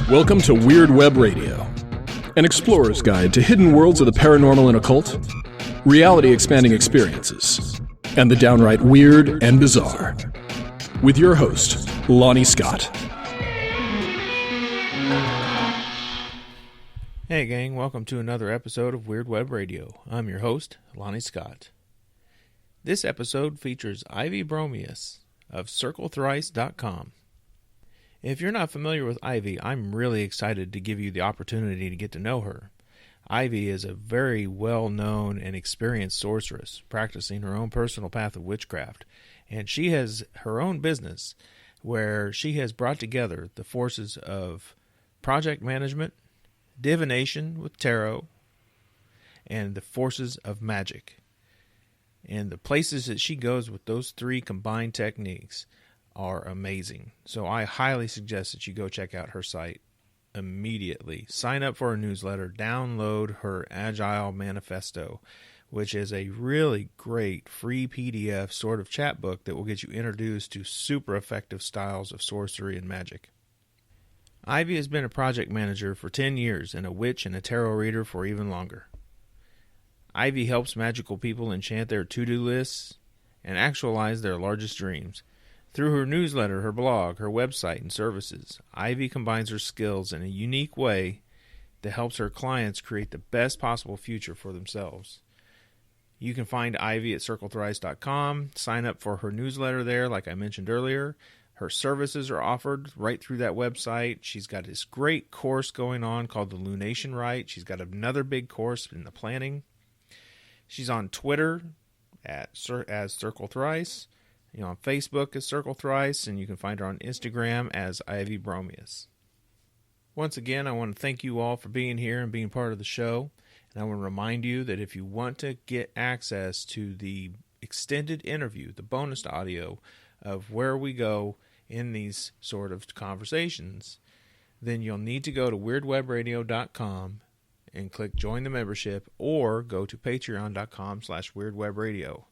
Welcome to Weird Web Radio, an explorer's guide to hidden worlds of the paranormal and occult, reality-expanding experiences, and the downright weird and bizarre. With your host, Lonnie Scott. Hey gang, welcome to another episode of Weird Web Radio. I'm your host, Lonnie Scott. This episode features Ivy Bromius of CircleThrice.com. If you're not familiar with Ivy, I'm really excited to give you the opportunity to get to know her. Ivy is a very well-known and experienced sorceress, practicing her own personal path of witchcraft, and she has her own business where she has brought together the forces of project management, divination with tarot, and the forces of magic. And the places that she goes with those three combined techniques are amazing. So I highly suggest that you go check out her site immediately. Sign up for her newsletter, download her Agile Manifesto, which is a really great free PDF sort of chat book that will get you introduced to super effective styles of sorcery and magic. Ivy has been a project manager for 10 years and a witch and a tarot reader for even longer. Ivy helps magical people enchant their to-do lists and actualize their largest dreams. Through her newsletter, her blog, her website, and services, Ivy combines her skills in a unique way that helps her clients create the best possible future for themselves. You can find Ivy at CircleThrice.com. Sign up for her newsletter there, like I mentioned earlier. Her services are offered right through that website. She's got this great course going on called the Lunation Rite. She's got another big course in the planning. She's on Twitter as Circle Thrice. On Facebook as Circle Thrice, and you can find her on Instagram as Ivy Bromius. Once again, I want to thank you all for being here and being part of the show. And I want to remind you that if you want to get access to the extended interview, the bonus audio of where we go in these sort of conversations, then you'll need to go to weirdwebradio.com and click join the membership, or go to patreon.com/weirdwebradio.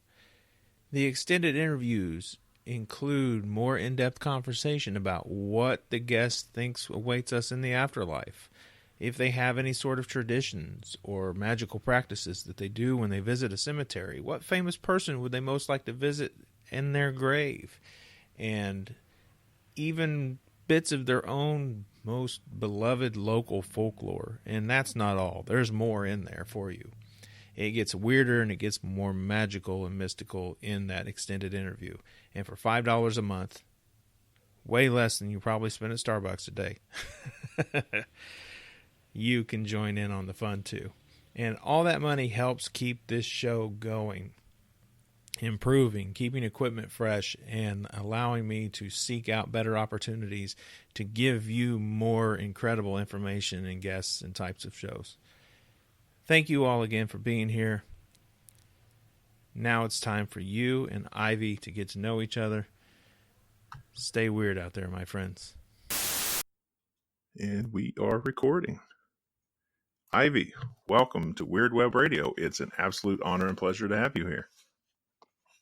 The extended interviews include more in-depth conversation about what the guest thinks awaits us in the afterlife, if they have any sort of traditions or magical practices that they do when they visit a cemetery, what famous person would they most like to visit in their grave, and even bits of their own most beloved local folklore. And that's not all. There's more in there for you. It gets weirder and it gets more magical and mystical in that extended interview. And for $5 a month, way less than you probably spend at Starbucks a day, you can join in on the fun too. And all that money helps keep this show going, improving, keeping equipment fresh, and allowing me to seek out better opportunities to give you more incredible information and guests and types of shows. Thank you all again for being here. Now it's time for you and Ivy to get to know each other. Stay weird out there, my friends. And we are recording. Ivy, welcome to Weird Web Radio. It's an absolute honor and pleasure to have you here.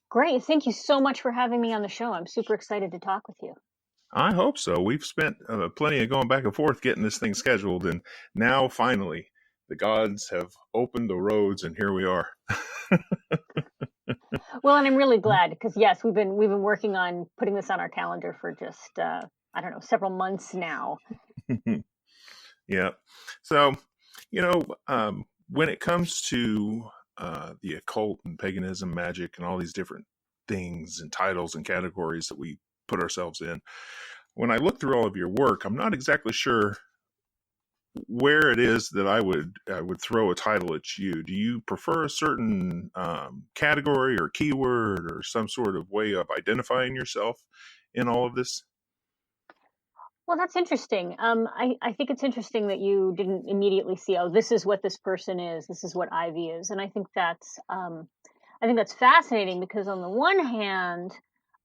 Great. Thank you so much for having me on the show. I'm super excited to talk with you. I hope so. We've spent plenty of going back and forth getting this thing scheduled, and now finally the gods have opened the roads, and here we are. Well, and I'm really glad because yes, we've been working on putting this on our calendar for just several months now. Yeah. So, when it comes to the occult and paganism, magic, and all these different things and titles and categories that we put ourselves in, when I look through all of your work, I'm not exactly sure where it is that I would throw a title at you. Do you prefer a certain category or keyword or some sort of way of identifying yourself in all of this? Well, that's interesting. I think it's interesting that you didn't immediately see, oh, this is what this person is. This is what Ivy is. And I think that's fascinating because on the one hand,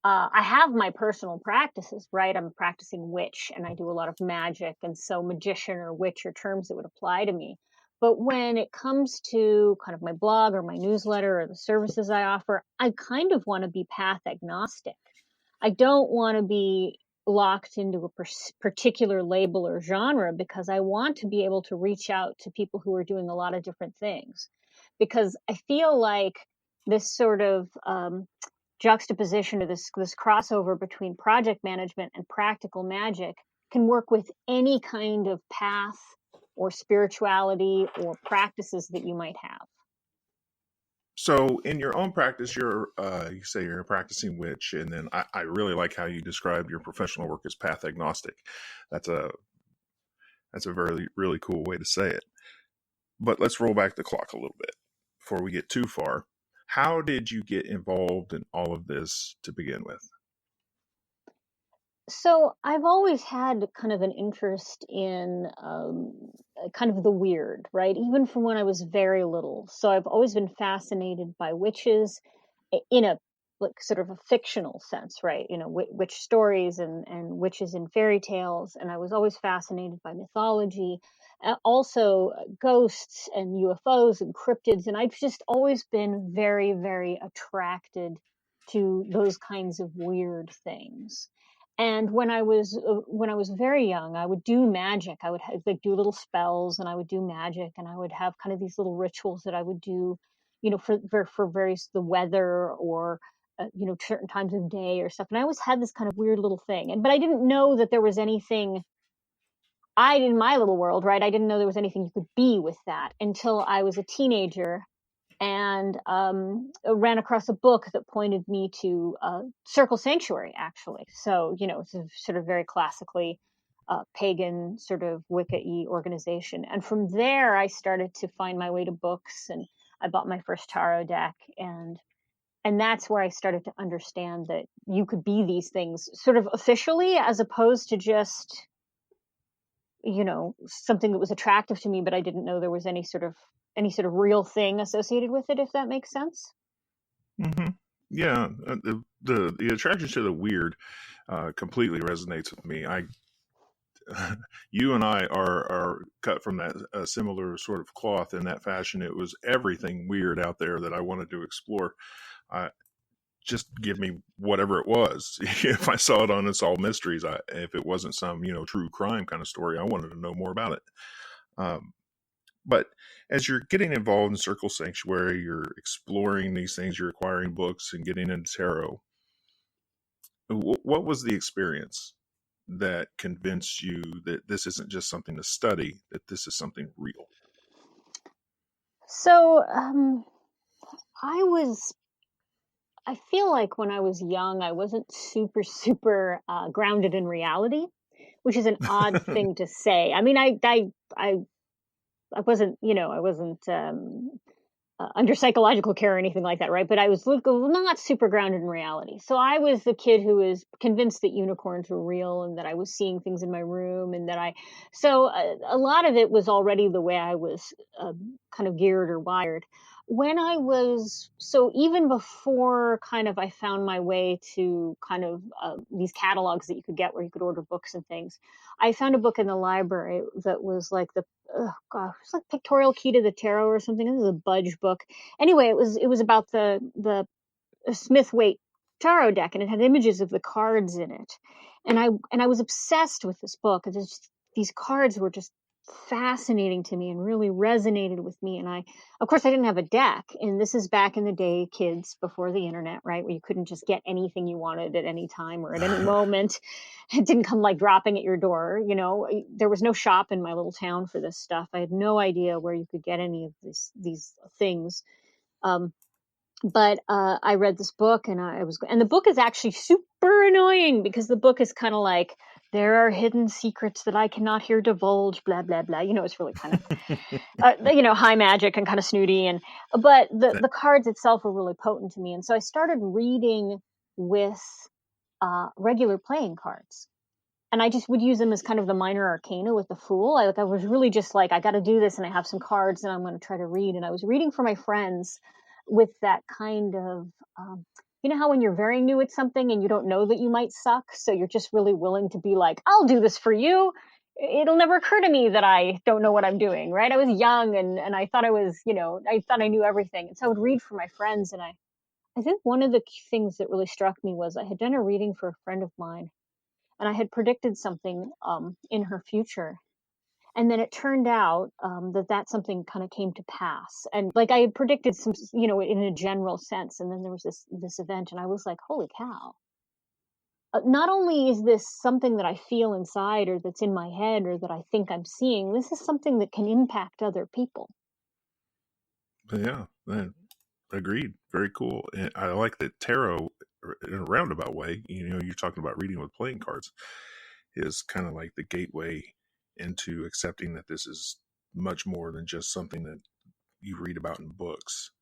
I have my personal practices, right? I'm a practicing witch and I do a lot of magic. And so magician or witch are terms that would apply to me. But when it comes to kind of my blog or my newsletter or the services I offer, I kind of want to be path agnostic. I don't want to be locked into a particular label or genre, because I want to be able to reach out to people who are doing a lot of different things. Because I feel like this sort of juxtaposition, or this crossover between project management and practical magic, can work with any kind of path or spirituality or practices that you might have. So in your own practice, you say you're a practicing witch, and then I really like how you described your professional work as path agnostic. That's a very, really cool way to say it. But let's roll back the clock a little bit before we get too far. How did you get involved in all of this to begin with? So I've always had kind of an interest in kind of the weird, right? Even from when I was very little. So I've always been fascinated by witches in a like sort of a fictional sense, right? You know, witch stories and witches in fairy tales. And I was always fascinated by mythology, also ghosts and UFOs and cryptids. And I've just always been very, very attracted to those kinds of weird things. And when I was very young, I would do magic. I would like do little spells, and I would do magic, and I would have kind of these little rituals that I would do, you know, for various the weather, or you know, certain times of day or stuff. And I always had this kind of weird little thing, but I didn't know that there was anything. In my little world, right? I didn't know there was anything you could be with that until I was a teenager, and ran across a book that pointed me to Circle Sanctuary, actually. So, you know, it's a sort of very classically pagan sort of Wicca-y organization. And from there, I started to find my way to books, and I bought my first tarot deck, and that's where I started to understand that you could be these things sort of officially, as opposed to just, you know, something that was attractive to me, but I didn't know there was any sort of real thing associated with it, if that makes sense. Mm-hmm. Yeah, the attraction to the weird completely resonates with me. You and I are cut from that similar sort of cloth in that fashion. It was everything weird out there that I wanted to explore. Just give me whatever it was. If I saw it on Unsolved Mysteries, if it wasn't some, you know, true crime kind of story, I wanted to know more about it. But as you're getting involved in Circle Sanctuary, you're exploring these things, you're acquiring books and getting into tarot. What was the experience that convinced you that this isn't just something to study, that this is something real? So I feel like when I was young, I wasn't super grounded in reality, which is an odd thing to say. I mean, I wasn't, you know, I wasn't under psychological care or anything like that, right? But I was not super grounded in reality. So I was the kid who was convinced that unicorns were real, and that I was seeing things in my room, and that so a lot of it was already the way I was kind of geared or wired. When I was, so even before kind of I found my way to kind of these catalogs that you could get where you could order books and things, I found a book in the library that was like oh God, it was like Pictorial Key to the Tarot or something. This is a Budge book. Anyway, it was about the Smith-Waite tarot deck, and it had images of the cards in it. And I was obsessed with this book. These cards were just fascinating to me and really resonated with me. And of course, I didn't have a deck. And this is back in the day, kids, before the internet, right? Where you couldn't just get anything you wanted at any time or at any moment. It didn't come like dropping at your door. You know, there was no shop in my little town for this stuff. I had no idea where you could get any of these things. But I read this book, and and the book is actually super annoying, because the book is kind of like, there are hidden secrets that I cannot here divulge, blah, blah, blah. You know, it's really kind of, you know, high magic and kind of snooty. But the cards itself were really potent to me. And so I started reading with regular playing cards. And I just would use them as kind of the minor arcana with the Fool. I was really just like, I got to do this, and I have some cards, and I'm going to try to read. And I was reading for my friends with that kind of, you know how when you're very new at something and you don't know that you might suck, so you're just really willing to be like, I'll do this for you. It'll never occur to me that I don't know what I'm doing, right? I was young, and I thought I was, you know, I thought I knew everything. And so I would read for my friends, and I think one of the things that really struck me was I had done a reading for a friend of mine, and I had predicted something in her future. And then it turned out that something kind of came to pass. And like I had predicted some, in a general sense. And then there was this event, and I was like, holy cow. Not only is this something that I feel inside or that's in my head or that I think I'm seeing, this is something that can impact other people. Yeah, agreed. Very cool. And I like that tarot, in a roundabout way, you're talking about reading with playing cards, is kind of like the gateway into accepting that this is much more than just something that you read about in books.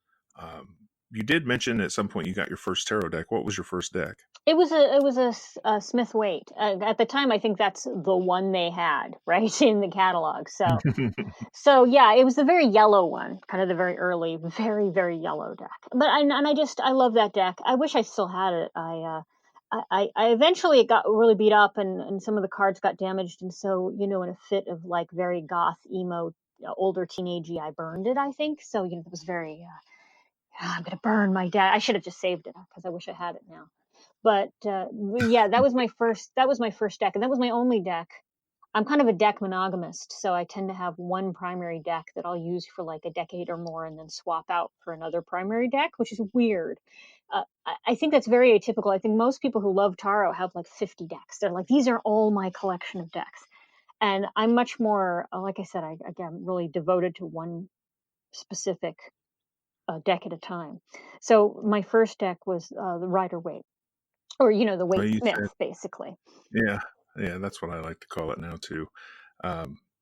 You did mention at some point you got your first tarot deck. What was your first deck? It was a Smith Waite. At the time, I think that's the one they had right in the catalog. So yeah, it was the very yellow one, kind of the very early, very very yellow deck. But I love that deck. I wish I still had it. I eventually it got really beat up, and some of the cards got damaged, and so in a fit of like very goth emo, older teenagey, I burned it. I think so. It was very. I'm gonna burn my deck. I should have just saved it because I wish I had it now. But yeah, that was my first deck, and that was my only deck. I'm kind of a deck monogamist, so I tend to have one primary deck that I'll use for like a decade or more and then swap out for another primary deck, which is weird. I think that's very atypical. I think most people who love tarot have like 50 decks. They're like, these are all my collection of decks. And I'm much more, like I said, again, really devoted to one specific deck at a time. So my first deck was the Rider-Waite, or the Waite Smith, basically. Yeah, that's what I like to call it now too.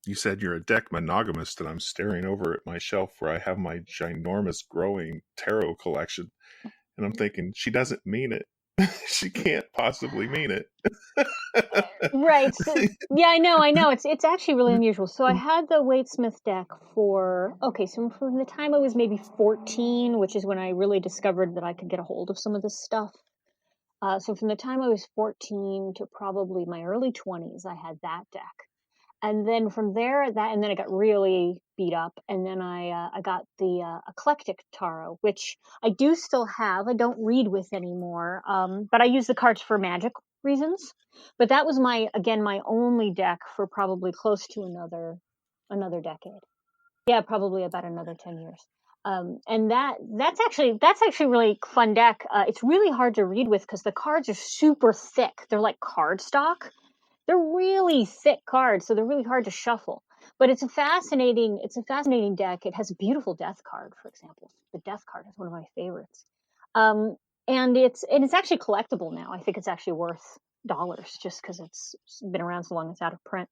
You said you're a deck monogamist, and I'm staring over at my shelf where I have my ginormous growing tarot collection, and I'm thinking, she doesn't mean it. She can't possibly mean it. Right. So, yeah, I know. It's actually really unusual. So I had the Waite Smith deck so from the time I was maybe 14, which is when I really discovered that I could get a hold of some of this stuff. So from the time I was 14 to probably my early 20s, I had that deck. And then from there, and then it got really beat up. And then I got the Eclectic Tarot, which I do still have. I don't read with anymore, but I use the cards for magic reasons. But that was my only deck for probably close to another decade. Yeah, probably about another 10 years. And that's actually really fun deck. It's really hard to read with because the cards are super thick. They're like cardstock. They're really thick cards, so they're really hard to shuffle. But it's a fascinating deck. It has a beautiful death card, for example. The death card is one of my favorites. And it's actually collectible now. I think it's actually worth dollars just because it's been around so long it's out of print.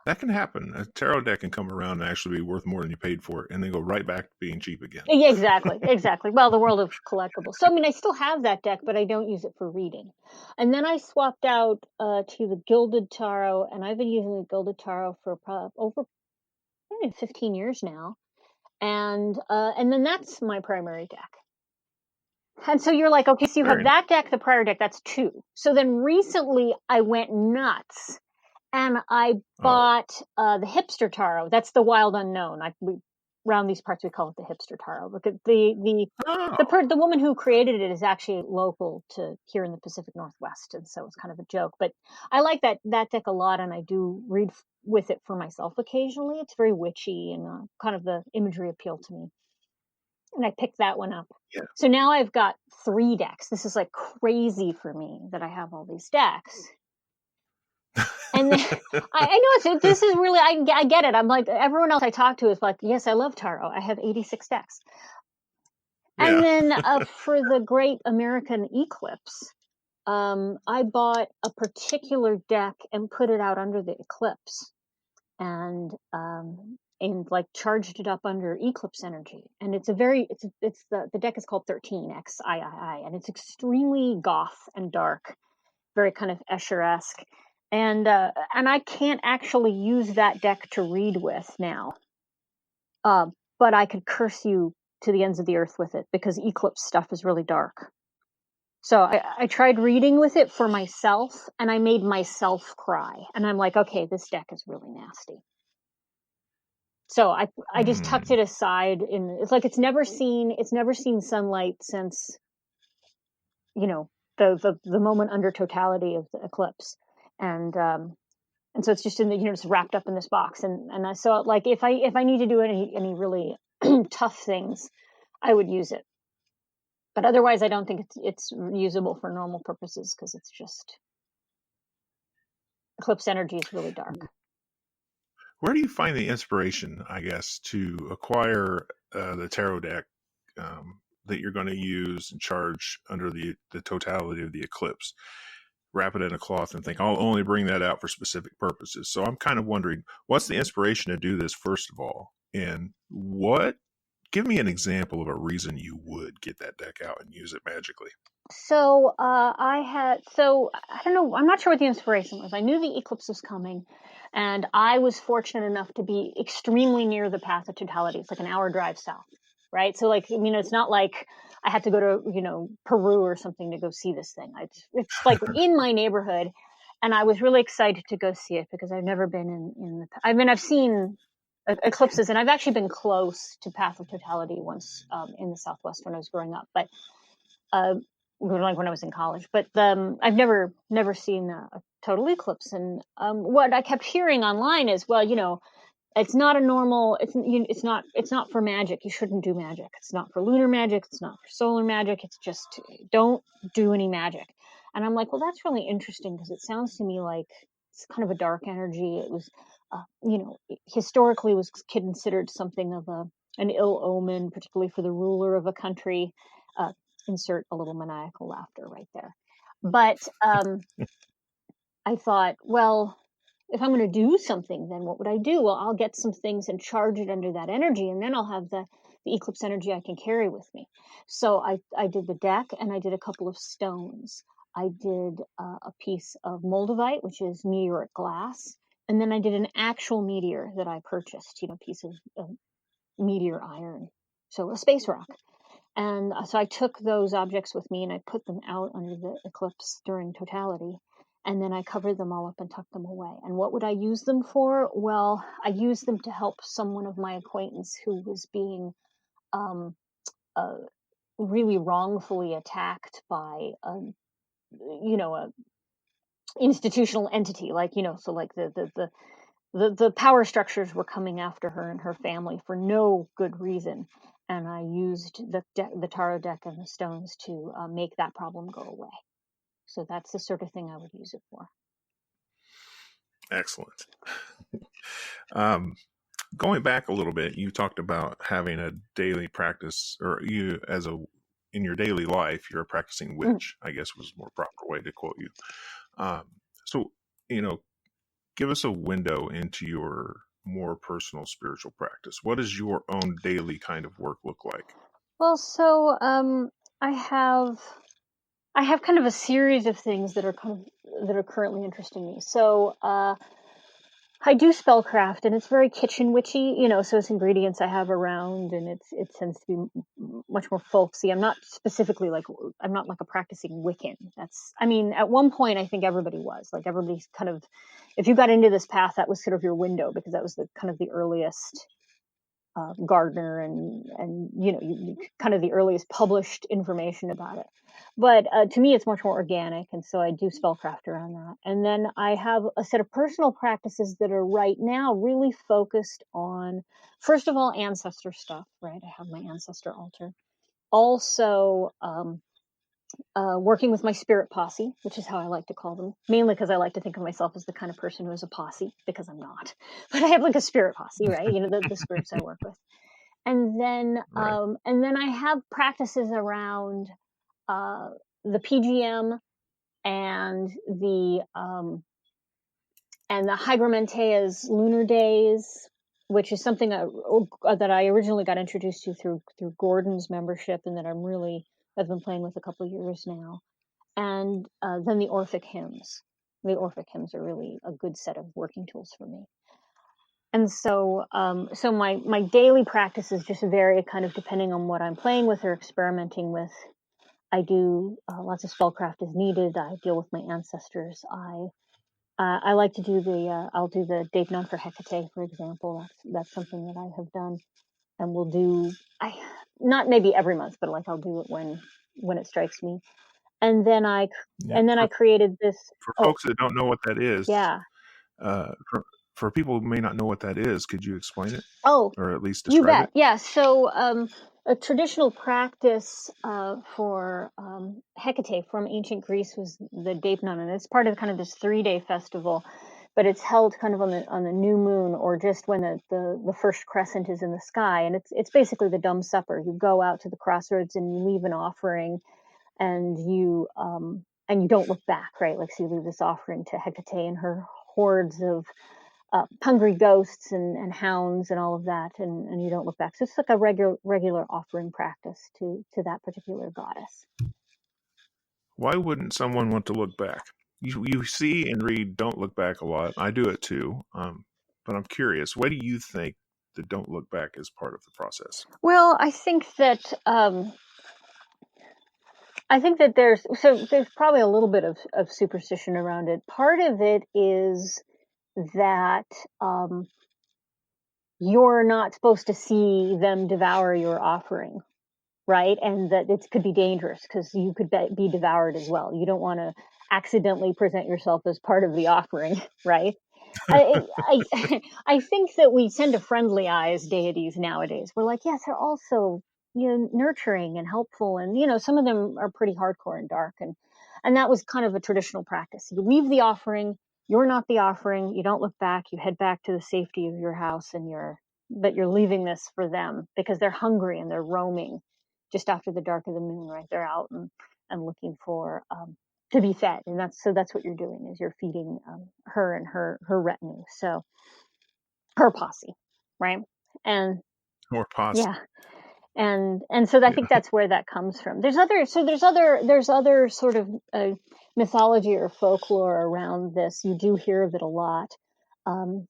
That can happen. A tarot deck can come around and actually be worth more than you paid for it, and then go right back to being cheap again. Yeah, exactly. Well, the world of collectibles. So, I still have that deck, but I don't use it for reading. And then I swapped out to the Gilded Tarot, and I've been using the Gilded Tarot for over 15 years now. And then that's my primary deck. And so you're like, okay, so you have that deck, the prior deck, that's two. So then recently I went nuts. And I bought the Hipster Tarot. That's the Wild Unknown. Around these parts, we call it the Hipster Tarot. Look at the woman who created it is actually local to here in the Pacific Northwest, and so it's kind of a joke. But I like that deck a lot, and I do read with it for myself occasionally. It's very witchy, and kind of the imagery appealed to me, and I picked that one up. Yeah. So now I've got 3 decks. This is like crazy for me that I have all these decks. And then, I know this is really, I get it. I'm like, everyone else I talk to is like, yes, I love tarot. I have 86 decks. Yeah. And then for the Great American Eclipse, I bought a particular deck and put it out under the eclipse and like charged it up under eclipse energy. And it's the deck is called 13XIII, and it's extremely goth and dark, very kind of Escher-esque. And I can't actually use that deck to read with now. But I could curse you to the ends of the earth with it because eclipse stuff is really dark. So I tried reading with it for myself, and I made myself cry. And I'm like, okay, this deck is really nasty. So I just tucked it aside. It's like it's never seen sunlight since, the moment under totality of the eclipse, and so it's just in the, it's wrapped up in this box, and I saw it, like, if I need to do any really tough things, I would use it, but otherwise I don't think it's usable for normal purposes, because it's just, eclipse energy is really dark. Where do you find the inspiration, I guess, to acquire the tarot deck that you're going to use and charge under the totality of the eclipse? Wrap it in a cloth and think, I'll only bring that out for specific purposes. So I'm kind of wondering, what's the inspiration to do this, first of all? And give me an example of a reason you would get that deck out and use it magically. So I don't know, I'm not sure what the inspiration was. I knew the eclipse was coming, and I was fortunate enough to be extremely near the path of totality. It's like an hour drive south, right? So, like, it's not like I had to go to, Peru or something to go see this thing. It's like in my neighborhood, and I was really excited to go see it, because I've never been I've seen eclipses, and I've actually been close to path of totality once in the Southwest when I was growing up, but like when I was in college, but I've never seen a total eclipse. And what I kept hearing online is, well, it's not a normal, it's not for magic. You shouldn't do magic. It's not for lunar magic. It's not for solar magic. It's just, don't do any magic. And I'm like, well, that's really interesting, because it sounds to me like it's kind of a dark energy. It was, historically was considered something of an ill omen, particularly for the ruler of a country. Insert a little maniacal laughter right there. But I thought, well, if I'm going to do something, then what would I do? Well, I'll get some things and charge it under that energy, and then I'll have the eclipse energy I can carry with me. So I did the deck, and I did a couple of stones. I did a piece of moldavite, which is meteoric glass, and then I did an actual meteor that I purchased, a piece of meteor iron, so a space rock. And so I took those objects with me, and I put them out under the eclipse during totality. And then I covered them all up and tucked them away. And what would I use them for? Well, I used them to help someone of my acquaintance who was being really wrongfully attacked by a institutional entity, like, so like the power structures were coming after her and her family for no good reason. And I used the tarot deck and the stones to make that problem go away. So that's the sort of thing I would use it for. Excellent. Going back a little bit, you talked about having a daily practice, or you in your daily life, you're a practicing witch, I guess was a more proper way to quote you. So, give us a window into your more personal spiritual practice. What does your own daily kind of work look like? Well, so I have kind of a series of things that are currently interesting me. So I do spellcraft, and it's very kitchen witchy, so it's ingredients I have around, and it tends to be much more folksy. I'm not specifically I'm not like a practicing Wiccan. At one point I think everybody was, like, everybody's kind of, if you got into this path, that was sort of your window, because that was the kind of the earliest gardener and kind of the earliest published information about it. But to me, it's much more organic, and so I do spellcraft around that. And then I have a set of personal practices that are right now really focused on, first of all, ancestor stuff, right? I have my ancestor altar. Also, working with my spirit posse, which is how I like to call them, mainly because I like to think of myself as the kind of person who is a posse, because I'm not. But I have like a spirit posse, right? The spirits I work with. And then, Right. and then I have practices around the PGM and the Hygromentea's lunar days, which is something that I originally got introduced to through Gordon's membership, and that I've been playing with a couple of years now. And then the Orphic hymns. The Orphic hymns are really a good set of working tools for me. And so, so my daily practices just vary kind of depending on what I'm playing with or experimenting with. I do lots of spellcraft as needed. I deal with my ancestors. I like to do I'll do the Deipnon for Hekate, for example. That's something that I have done, and will do. Not maybe every month, but like I'll do it when it strikes me. And then I Yeah. created this. For Oh, folks that don't know what that is, yeah. uh, for, for people who may not know what that is, could you explain it Oh, or at least you describe bet. it? Yeah. So, a traditional practice for Hekate from ancient Greece was the Deipnon, and it's part of kind of this 3-day festival, but it's held kind of on the new moon or just when the first crescent is in the sky, and it's basically the dumb supper. You go out to the crossroads and you leave an offering, and you don't look back, right? Like, so you leave this offering to Hekate and her hordes of hungry ghosts and hounds and all of that, and you don't look back. So it's like a regular offering practice to that particular goddess. Why wouldn't someone want to look back? You see and read "Don't Look Back" a lot. I do it too. But I'm curious. Why do you think the "Don't Look Back" is part of the process? Well, I think that there's probably a little bit of superstition around it. Part of it is that you're not supposed to see them devour your offering, right? And that it could be dangerous because you could be devoured as well. You don't want to accidentally present yourself as part of the offering, right? I I think that we tend to friendly eyes deities nowadays. We're like, yes, they're also, nurturing and helpful, and some of them are pretty hardcore and dark, and that was kind of a traditional practice. You leave the offering, you're not the offering, you don't look back, you head back to the safety of your house, but you're leaving this for them because they're hungry and they're roaming just after the dark of the moon, right? They're out and looking for to be fed, and that's what you're doing, is you're feeding her and her retinue, so her posse, right? And Or Posse? yeah, and so I think Yeah. that's where that comes from. There's other sort of mythology or folklore around this. You do hear of it a lot, um,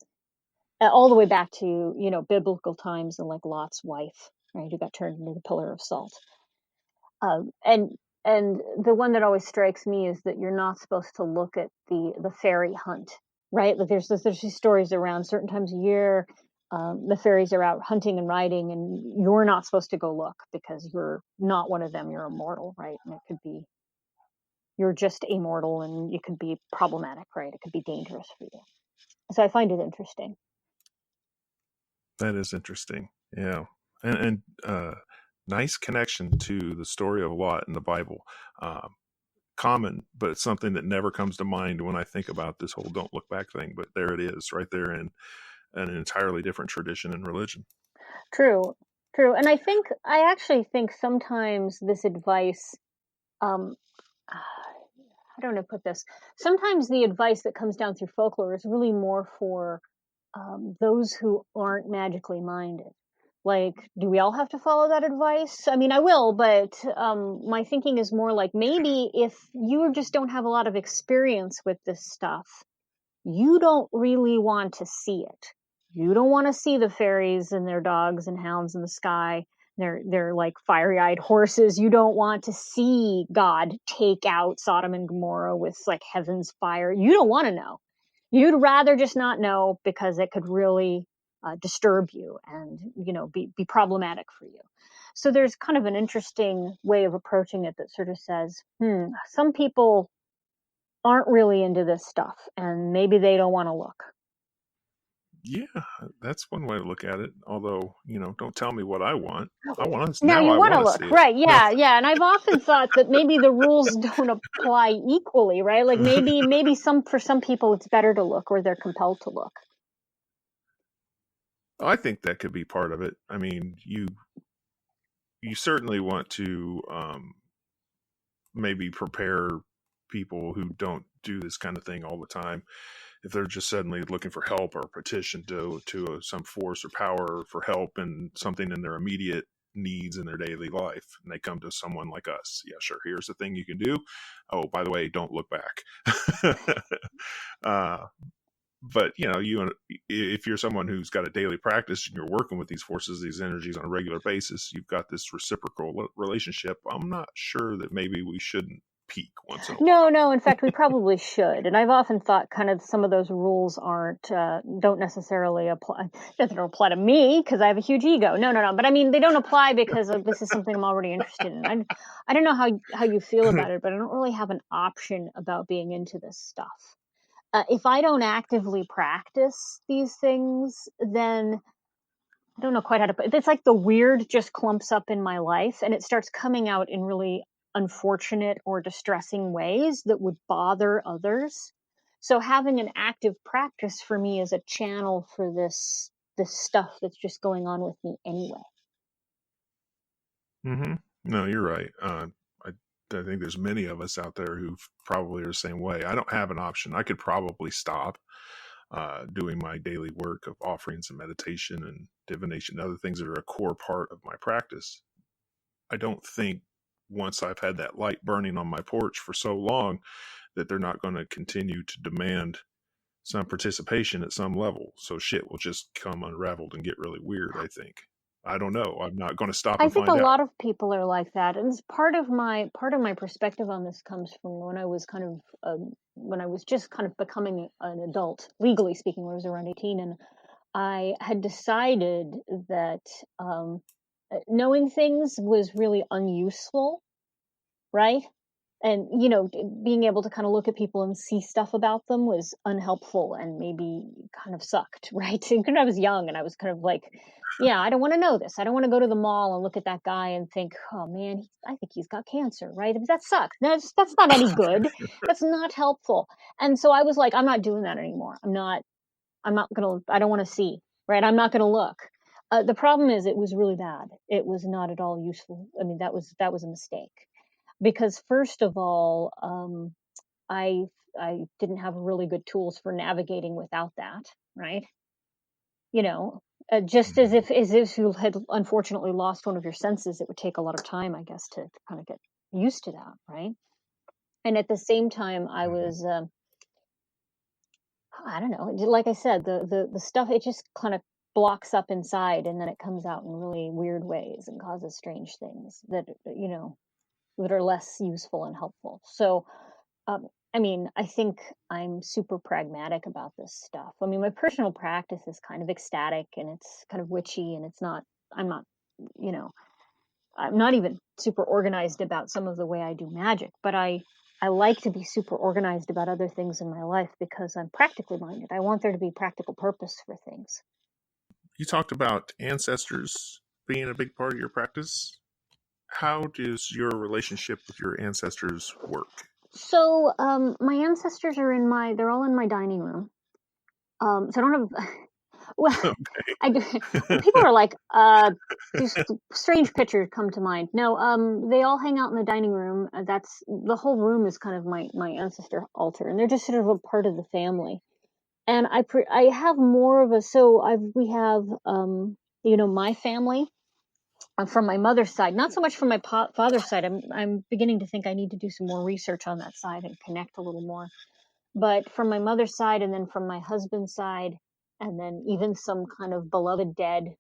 all the way back to biblical times, and like Lot's wife, right, who got turned into the pillar of salt. Um, and and the one that always strikes me is that you're not supposed to look at the fairy hunt, right? Like, there's these stories around certain times of year. The fairies are out hunting and riding, and you're not supposed to go look because you're not one of them. You're immortal, right? And it could be you're just immortal, and it could be problematic, right? It could be dangerous for you. So I find it interesting. That is interesting. Yeah. And nice connection to the story of Lot in the Bible. Common, but it's something that never comes to mind when I think about this whole "Don't Look Back" thing. But there it is, right there in an entirely different tradition and religion. True, and I actually think sometimes this advice, um, I don't know how to put this. Sometimes the advice that comes down through folklore is really more for those who aren't magically minded. Like, do we all have to follow that advice? I mean, I will, but my thinking is more like, maybe if you just don't have a lot of experience with this stuff, you don't really want to see it. You don't want to see the fairies and their dogs and hounds in the sky. They're like fiery-eyed horses. You don't want to see God take out Sodom and Gomorrah with like heaven's fire. You don't want to know. You'd rather just not know because it could really disturb you and be problematic for you. So there's kind of an interesting way of approaching it that sort of says, some people aren't really into this stuff, and maybe they don't want to look. Yeah, that's one way to look at it. Although, don't tell me what I want. I want to Now now. you I want to want to see look, it. right? Yeah. And I've often thought that maybe the rules don't apply equally, right? Like, maybe for some people it's better to look, or they're compelled to look. I think that could be part of it. I mean, you certainly want to maybe prepare people who don't do this kind of thing all the time. If they're just suddenly looking for help or petition to some force or power for help and something in their immediate needs in their daily life, and they come to someone like us, yeah, sure, here's the thing you can do. Oh, by the way, don't look back. But if you're someone who's got a daily practice and you're working with these forces, these energies on a regular basis, you've got this reciprocal relationship. I'm not sure that maybe we shouldn't peek once in a while. No. In fact, we probably should. And I've often thought kind of some of those rules don't necessarily apply. Doesn't apply to me because I have a huge ego. No. But I mean, they don't apply because this is something I'm already interested in. I don't know how you feel about it, but I don't really have an option about being into this stuff. If I don't actively practice these things, then I don't know quite how to put it. It's like the weird just clumps up in my life and it starts coming out in really unfortunate or distressing ways that would bother others. So having an active practice for me is a channel for this stuff that's just going on with me anyway. Mm-hmm. No, you're right. I think there's many of us out there who probably are the same way. I don't have an option. I could probably stop doing my daily work of offerings and meditation and divination and other things that are a core part of my practice. I don't think once I've had that light burning on my porch for so long that they're not going to continue to demand some participation at some level. So shit will just come unraveled and get really weird, I think. I don't know. I'm not going to stop I and think find a out. lot of people are like that, and part of my perspective on this comes from when I was when I was just kind of becoming an adult, legally speaking, when I was around 18, and I had decided that knowing things was really unuseful, right? And being able to kind of look at people and see stuff about them was unhelpful and maybe kind of sucked, right? And I was young and I was kind of like, yeah, I don't want to know this. I don't want to go to the mall and look at that guy and think, oh man, I think he's got cancer, right? I mean, that sucks. That's not any good. That's not helpful. And so I was like, I'm not doing that anymore. I don't want to see, right? I'm not going to look. The problem is it was really bad. It was not at all useful. I mean, that was a mistake. Because first of all, I didn't have really good tools for navigating without that, right? Just as if you had unfortunately lost one of your senses, it would take a lot of time, I guess, to kind of get used to that, right? And at the same time, I was, I don't know, like I said, the stuff, it just kind of blocks up inside and then it comes out in really weird ways and causes strange things that are less useful and helpful. So, I mean, I think I'm super pragmatic about this stuff. I mean, my personal practice is kind of ecstatic and it's kind of witchy and I'm not even super organized about some of the way I do magic, but I like to be super organized about other things in my life because I'm practically minded. I want there to be practical purpose for things. You talked about ancestors being a big part of your practice. How does your relationship with your ancestors work? So, my ancestors they're all in my dining room. So I don't have, well, Okay. I do, when people are like, just strange pictures come to mind. No, they all hang out in the dining room. That's, the whole room is kind of my ancestor altar, and they're just sort of a part of the family. And I have more of we have, my family from my mother's side, not so much from my father's side. I'm beginning to think I need to do some more research on that side and connect a little more. But from my mother's side, and then from my husband's side, and then even some kind of beloved dead,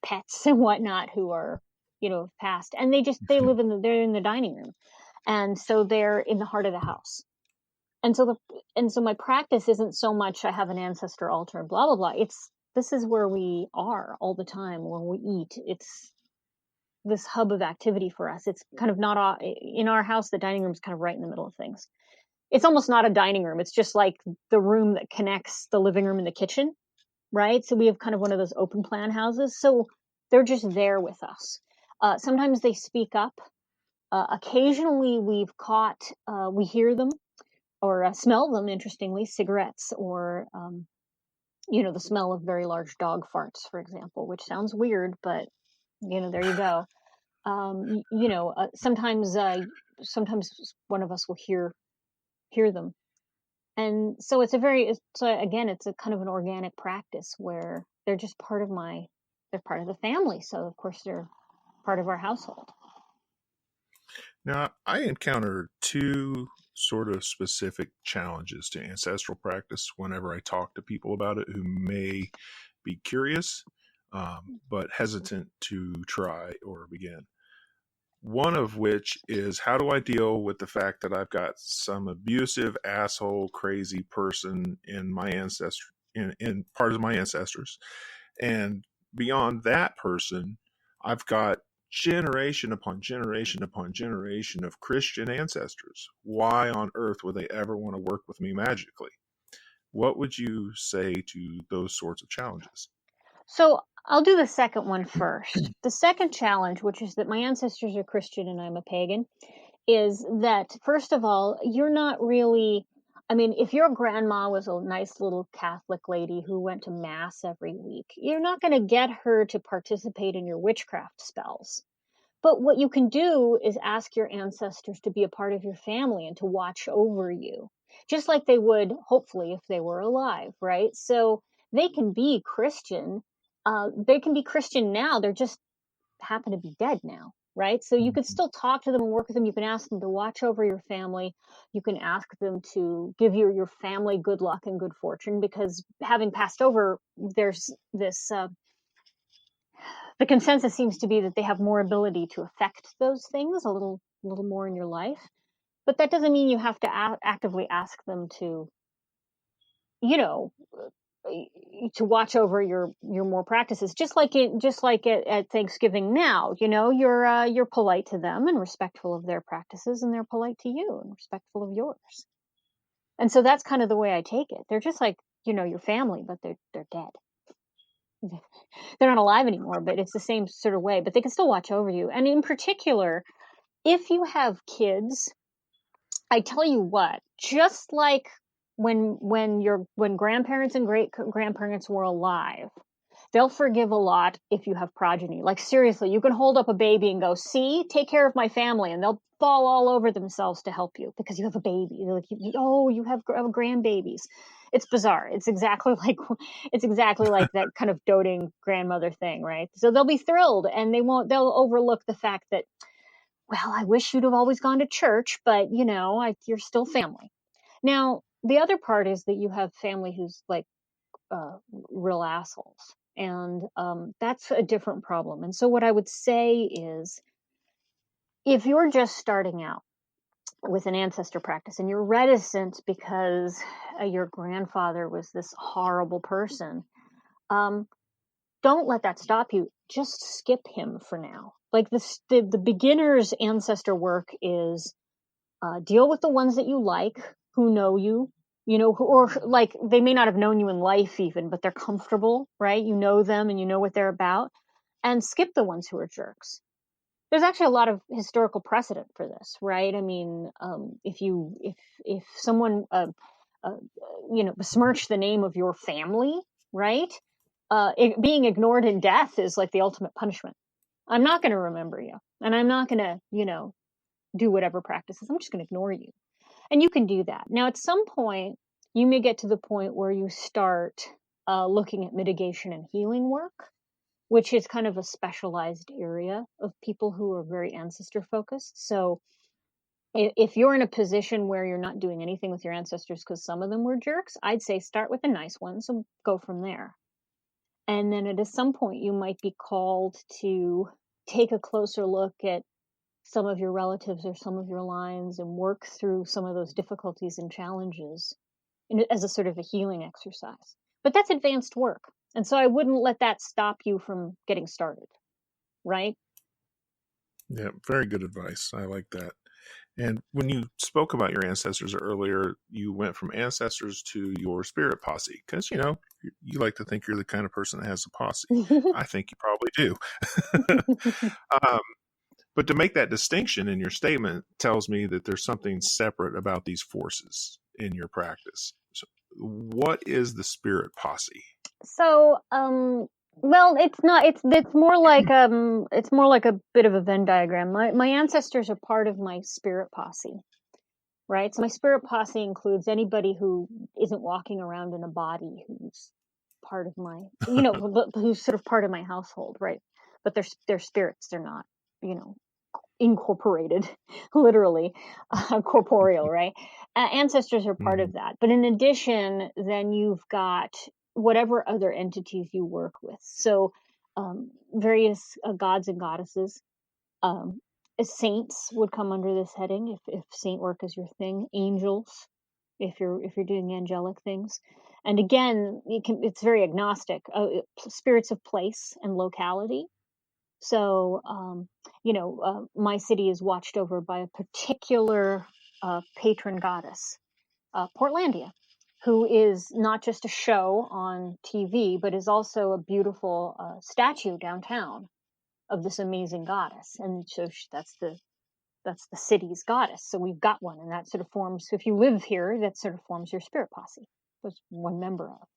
pets and whatnot who are, passed, and they live they're in the dining room, and so they're in the heart of the house. And so my practice isn't so much I have an ancestor altar and blah blah blah. This is where we are all the time, where we eat. It's this hub of activity for us. It's kind of not in our house. The dining room is kind of right in the middle of things. It's almost not a dining room. It's just like the room that connects the living room and the kitchen, right? So we have kind of one of those open plan houses. So they're just there with us. Sometimes they speak up. Occasionally we hear them or smell them, interestingly, cigarettes or, the smell of very large dog farts, for example, which sounds weird, but, there you go. Sometimes one of us will hear them. And so it's it's a kind of an organic practice where they're just they're part of the family. So of course they're part of our household. Now, I encounter two sort of specific challenges to ancestral practice whenever I talk to people about it who may be curious, but hesitant to try or begin. One of which is, how do I deal with the fact that I've got some abusive, asshole, crazy person in my ancestor, in part of my ancestors, and beyond that person, I've got generation upon generation upon generation of Christian ancestors. Why on earth would they ever want to work with me magically? What would you say to those sorts of challenges? So I'll do the second one first. The second challenge, which is that my ancestors are Christian and I'm a pagan, is that, first of all, you're not really, I mean, if your grandma was a nice little Catholic lady who went to Mass every week, you're not going to get her to participate in your witchcraft spells. But what you can do is ask your ancestors to be a part of your family and to watch over you, just like they would, hopefully, if they were alive, right? So they can be Christian. They can be Christian now. They're just happen to be dead now, right? So you could still talk to them and work with them. You can ask them to watch over your family. You can ask them to give your family good luck and good fortune, because having passed over, there's this the consensus seems to be that they have more ability to affect those things a little more in your life. But that doesn't mean you have to actively ask them to, you know, to watch over your more practices. Just like at Thanksgiving now, you're polite to them and respectful of their practices, and they're polite to you and respectful of yours. And so that's kind of the way I take it. They're just like, your family, but they're dead. They're not alive anymore, but it's the same sort of way. But they can still watch over you. And in particular, if you have kids, I tell you what, just like when grandparents and great grandparents were alive, they'll forgive a lot if you have progeny. Like, seriously, you can hold up a baby and go, see, take care of my family, and they'll fall all over themselves to help you because you have a baby. They're like, you have grandbabies. It's bizarre. It's exactly like that kind of doting grandmother thing, right? So they'll be thrilled, and they'll overlook the fact that, well, I wish you'd have always gone to church, but you're still family. Now, the other part is that you have family who's like real assholes, and that's a different problem. And so what I would say is, if you're just starting out with an ancestor practice and you're reticent because your grandfather was this horrible person, don't let that stop you. Just skip him for now. Like, the beginner's ancestor work is deal with the ones that you like, who know you, or like they may not have known you in life even, but they're comfortable, right? You know them and you know what they're about, and skip the ones who are jerks. There's actually a lot of historical precedent for this, right? I mean, if someone besmirched the name of your family, right? Being ignored in death is like the ultimate punishment. I'm not going to remember you, and I'm not going to, do whatever practices. I'm just going to ignore you. And you can do that. Now, at some point, you may get to the point where you start looking at mitigation and healing work, which is kind of a specialized area of people who are very ancestor focused. So if you're in a position where you're not doing anything with your ancestors because some of them were jerks, I'd say start with a nice one. So go from there. And then at some point, you might be called to take a closer look at some of your relatives or some of your lines and work through some of those difficulties and challenges as a sort of a healing exercise. But that's advanced work. And so I wouldn't let that stop you from getting started, right? Yeah, very good advice. I like that. And when you spoke about your ancestors earlier, you went from ancestors to your spirit posse, because, you like to think you're the kind of person that has a posse. I think you probably do. But to make that distinction in your statement tells me that there's something separate about these forces in your practice. So what is the spirit posse? So, well, it's not. It's more like a bit of a Venn diagram. My ancestors are part of my spirit posse, right? So my spirit posse includes anybody who isn't walking around in a body, who's part of my, who's sort of part of my household, right? But they're spirits. They're not, incorporated, literally, corporeal, right? Ancestors are part of that. But in addition, then you've got whatever other entities you work with. So various gods and goddesses, Saints would come under this heading if saint work is your thing. Angels, if you're doing angelic things. And again, it's very agnostic. Spirits of place and locality. So, my city is watched over by a particular patron goddess, Portlandia, who is not just a show on TV, but is also a beautiful statue downtown of this amazing goddess. And so that's the city's goddess. So we've got one, and that sort of forms. If you live here, that sort of forms your spirit posse. That's one member of,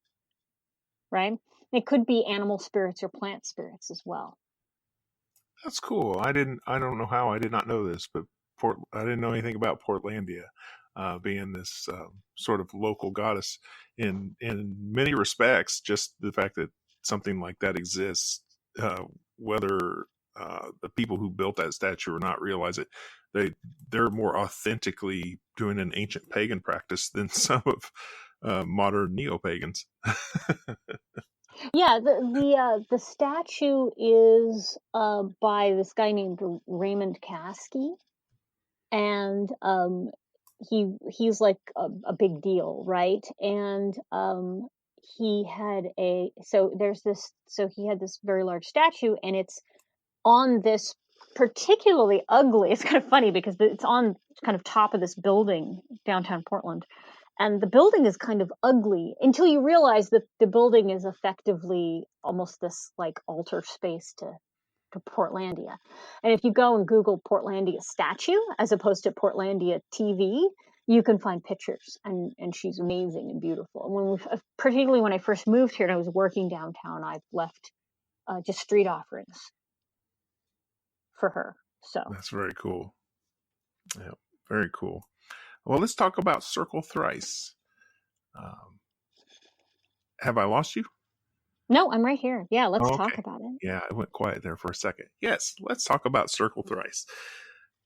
right? It could be animal spirits or plant spirits as well. That's cool. I don't know how I did not know this, but I didn't know anything about Portlandia being this sort of local goddess. In many respects, just the fact that something like that exists, whether the people who built that statue or not realize it, they're more authentically doing an ancient pagan practice than some of modern neo-pagans. Yeah, the statue is by this guy named Raymond Caskey, and he's like a big deal, right? And he had he had this very large statue, and it's on this particularly ugly. It's kind of funny because it's on kind of top of this building downtown Portland. And the building is kind of ugly until you realize that the building is effectively almost this like altar space to Portlandia. And if you go and Google Portlandia statue as opposed to Portlandia TV, you can find pictures, and she's amazing and beautiful. And particularly when I first moved here and I was working downtown, I've left just street offerings for her. So that's very cool. Yeah, very cool. Well, let's talk about Circle Thrice. Have I lost you? No, I'm right here. Yeah, let's talk about it. Yeah, I went quiet there for a second. Yes, let's talk about Circle Thrice.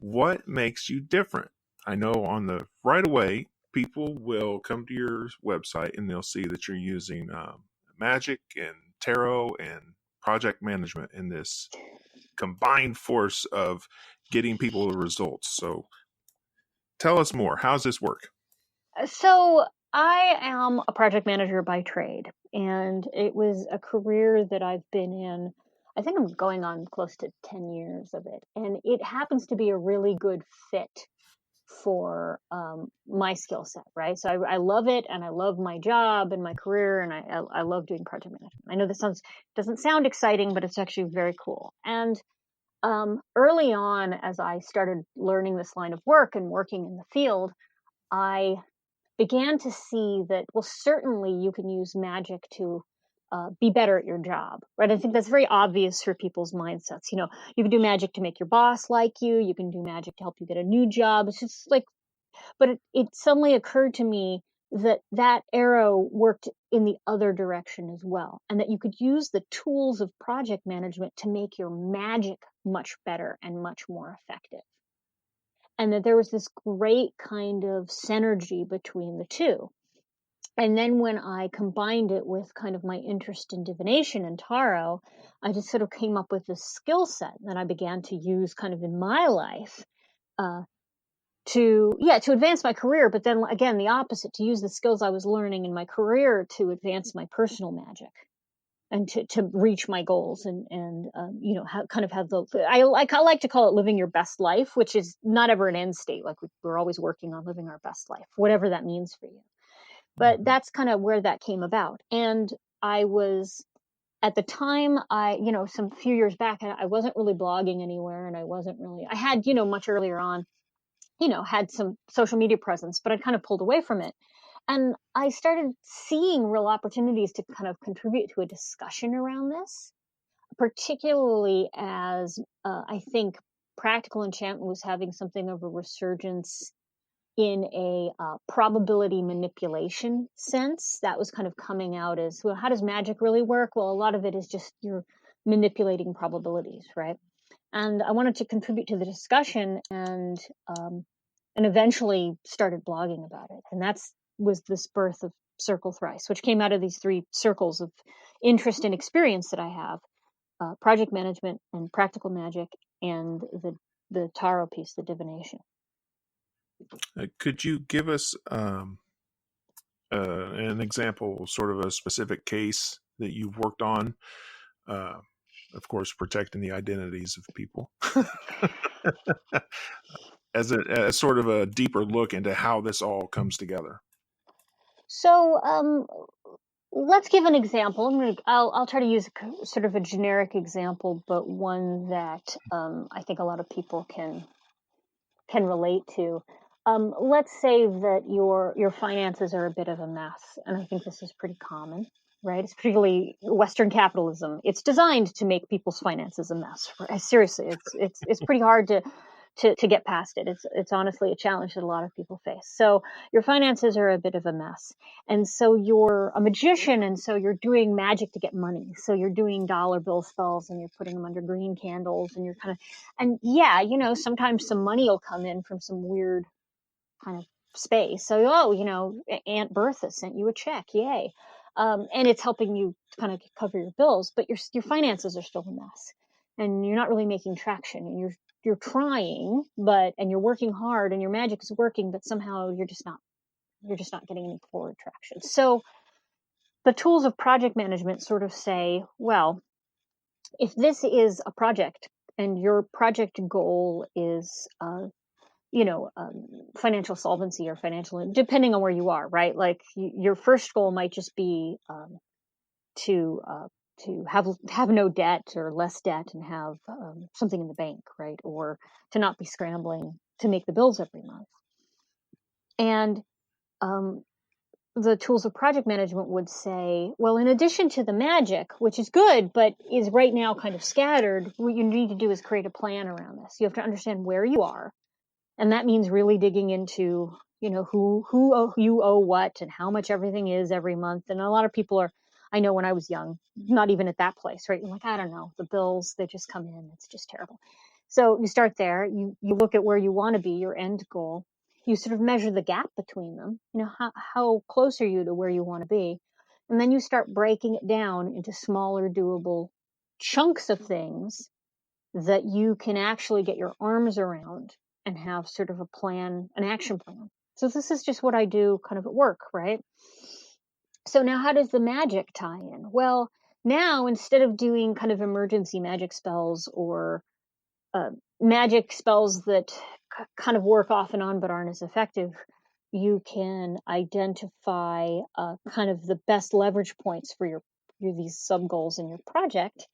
What makes you different? I know right away, people will come to your website and they'll see that you're using magic and tarot and project management in this combined force of getting people the results. So tell us more. How does this work? So I am a project manager by trade, and it was a career that I've been in. I think I'm going on close to 10 years of it. And it happens to be a really good fit for my skill set, right? So I love it, and I love my job and my career, and I love doing project management. I know this doesn't sound exciting, but it's actually very cool. And early on, as I started learning this line of work and working in the field, I began to see that, well, certainly you can use magic to be better at your job, right? I think that's very obvious for people's mindsets. You can do magic to make your boss like you. You can do magic to help you get a new job. It's just like, but it suddenly occurred to me that arrow worked in the other direction as well, and that you could use the tools of project management to make your magic much better and much more effective. And that there was this great kind of synergy between the two. And then when I combined it with kind of my interest in divination and tarot, I just sort of came up with this skill set that I began to use kind of in my life to advance my career. But then again, the opposite, to use the skills I was learning in my career to advance my personal magic and to reach my goals and I like to call it living your best life, which is not ever an end state. Like we're always working on living our best life, whatever that means for you. But that's kind of where that came about. And I was, at the time, some few years back, I wasn't really blogging anywhere, and I had, much earlier on, had some social media presence, but I kind of pulled away from it. And I started seeing real opportunities to kind of contribute to a discussion around this, particularly as I think practical enchantment was having something of a resurgence in a probability manipulation sense. That was kind of coming out as, well, how does magic really work? Well, a lot of it is just you're manipulating probabilities, right? And I wanted to contribute to the discussion, and eventually started blogging about it. And was this birth of Circle Thrice, which came out of these 3 circles of interest and experience that I have: project management and practical magic, and the the tarot piece, the divination. Could you give us an example, sort of a specific case that you've worked on? Of course, protecting the identities of people. As sort of a deeper look into how this all comes together. So let's give an example. I'll try to use sort of a generic example, but one that I think a lot of people can relate to. Let's say that your finances are a bit of a mess, and I think this is pretty common, right? It's particularly Western capitalism. It's designed to make people's finances a mess. Right? Seriously, it's pretty hard to get past it. It's honestly a challenge that a lot of people face. So your finances are a bit of a mess, and so you're a magician, and so you're doing magic to get money. So you're doing dollar bill spells, and you're putting them under green candles, and you're kind of, and yeah, sometimes some money will come in from some weird kind of space. So, Aunt Bertha sent you a check, yay. And it's helping you kind of cover your bills, but your finances are still a mess, and you're not really making traction, and you're trying, and you're working hard, and your magic is working, but somehow you're just not getting any forward traction. So the tools of project management sort of say, well, if this is a project and your project goal is financial solvency or financial, depending on where you are, right? Like your first goal might just be to have no debt or less debt and have something in the bank, right? Or to not be scrambling to make the bills every month. And the tools of project management would say, well, in addition to the magic, which is good, but is right now kind of scattered, what you need to do is create a plan around this. You have to understand where you are. And that means really digging into, who you owe what and how much everything is every month. And a lot of people I know when I was young, not even at that place, right? You're like, I don't know, the bills, they just come in. It's just terrible. So you start there, you look at where you want to be, your end goal. You sort of measure the gap between them. How close are you to where you want to be? And then you start breaking it down into smaller, doable chunks of things that you can actually get your arms around and have sort of a plan, an action plan. So this is just what I do kind of at work, right? So now how does the magic tie in? Well, now instead of doing kind of emergency magic spells or magic spells that kind of work off and on but aren't as effective, you can identify kind of the best leverage points for these sub goals in your project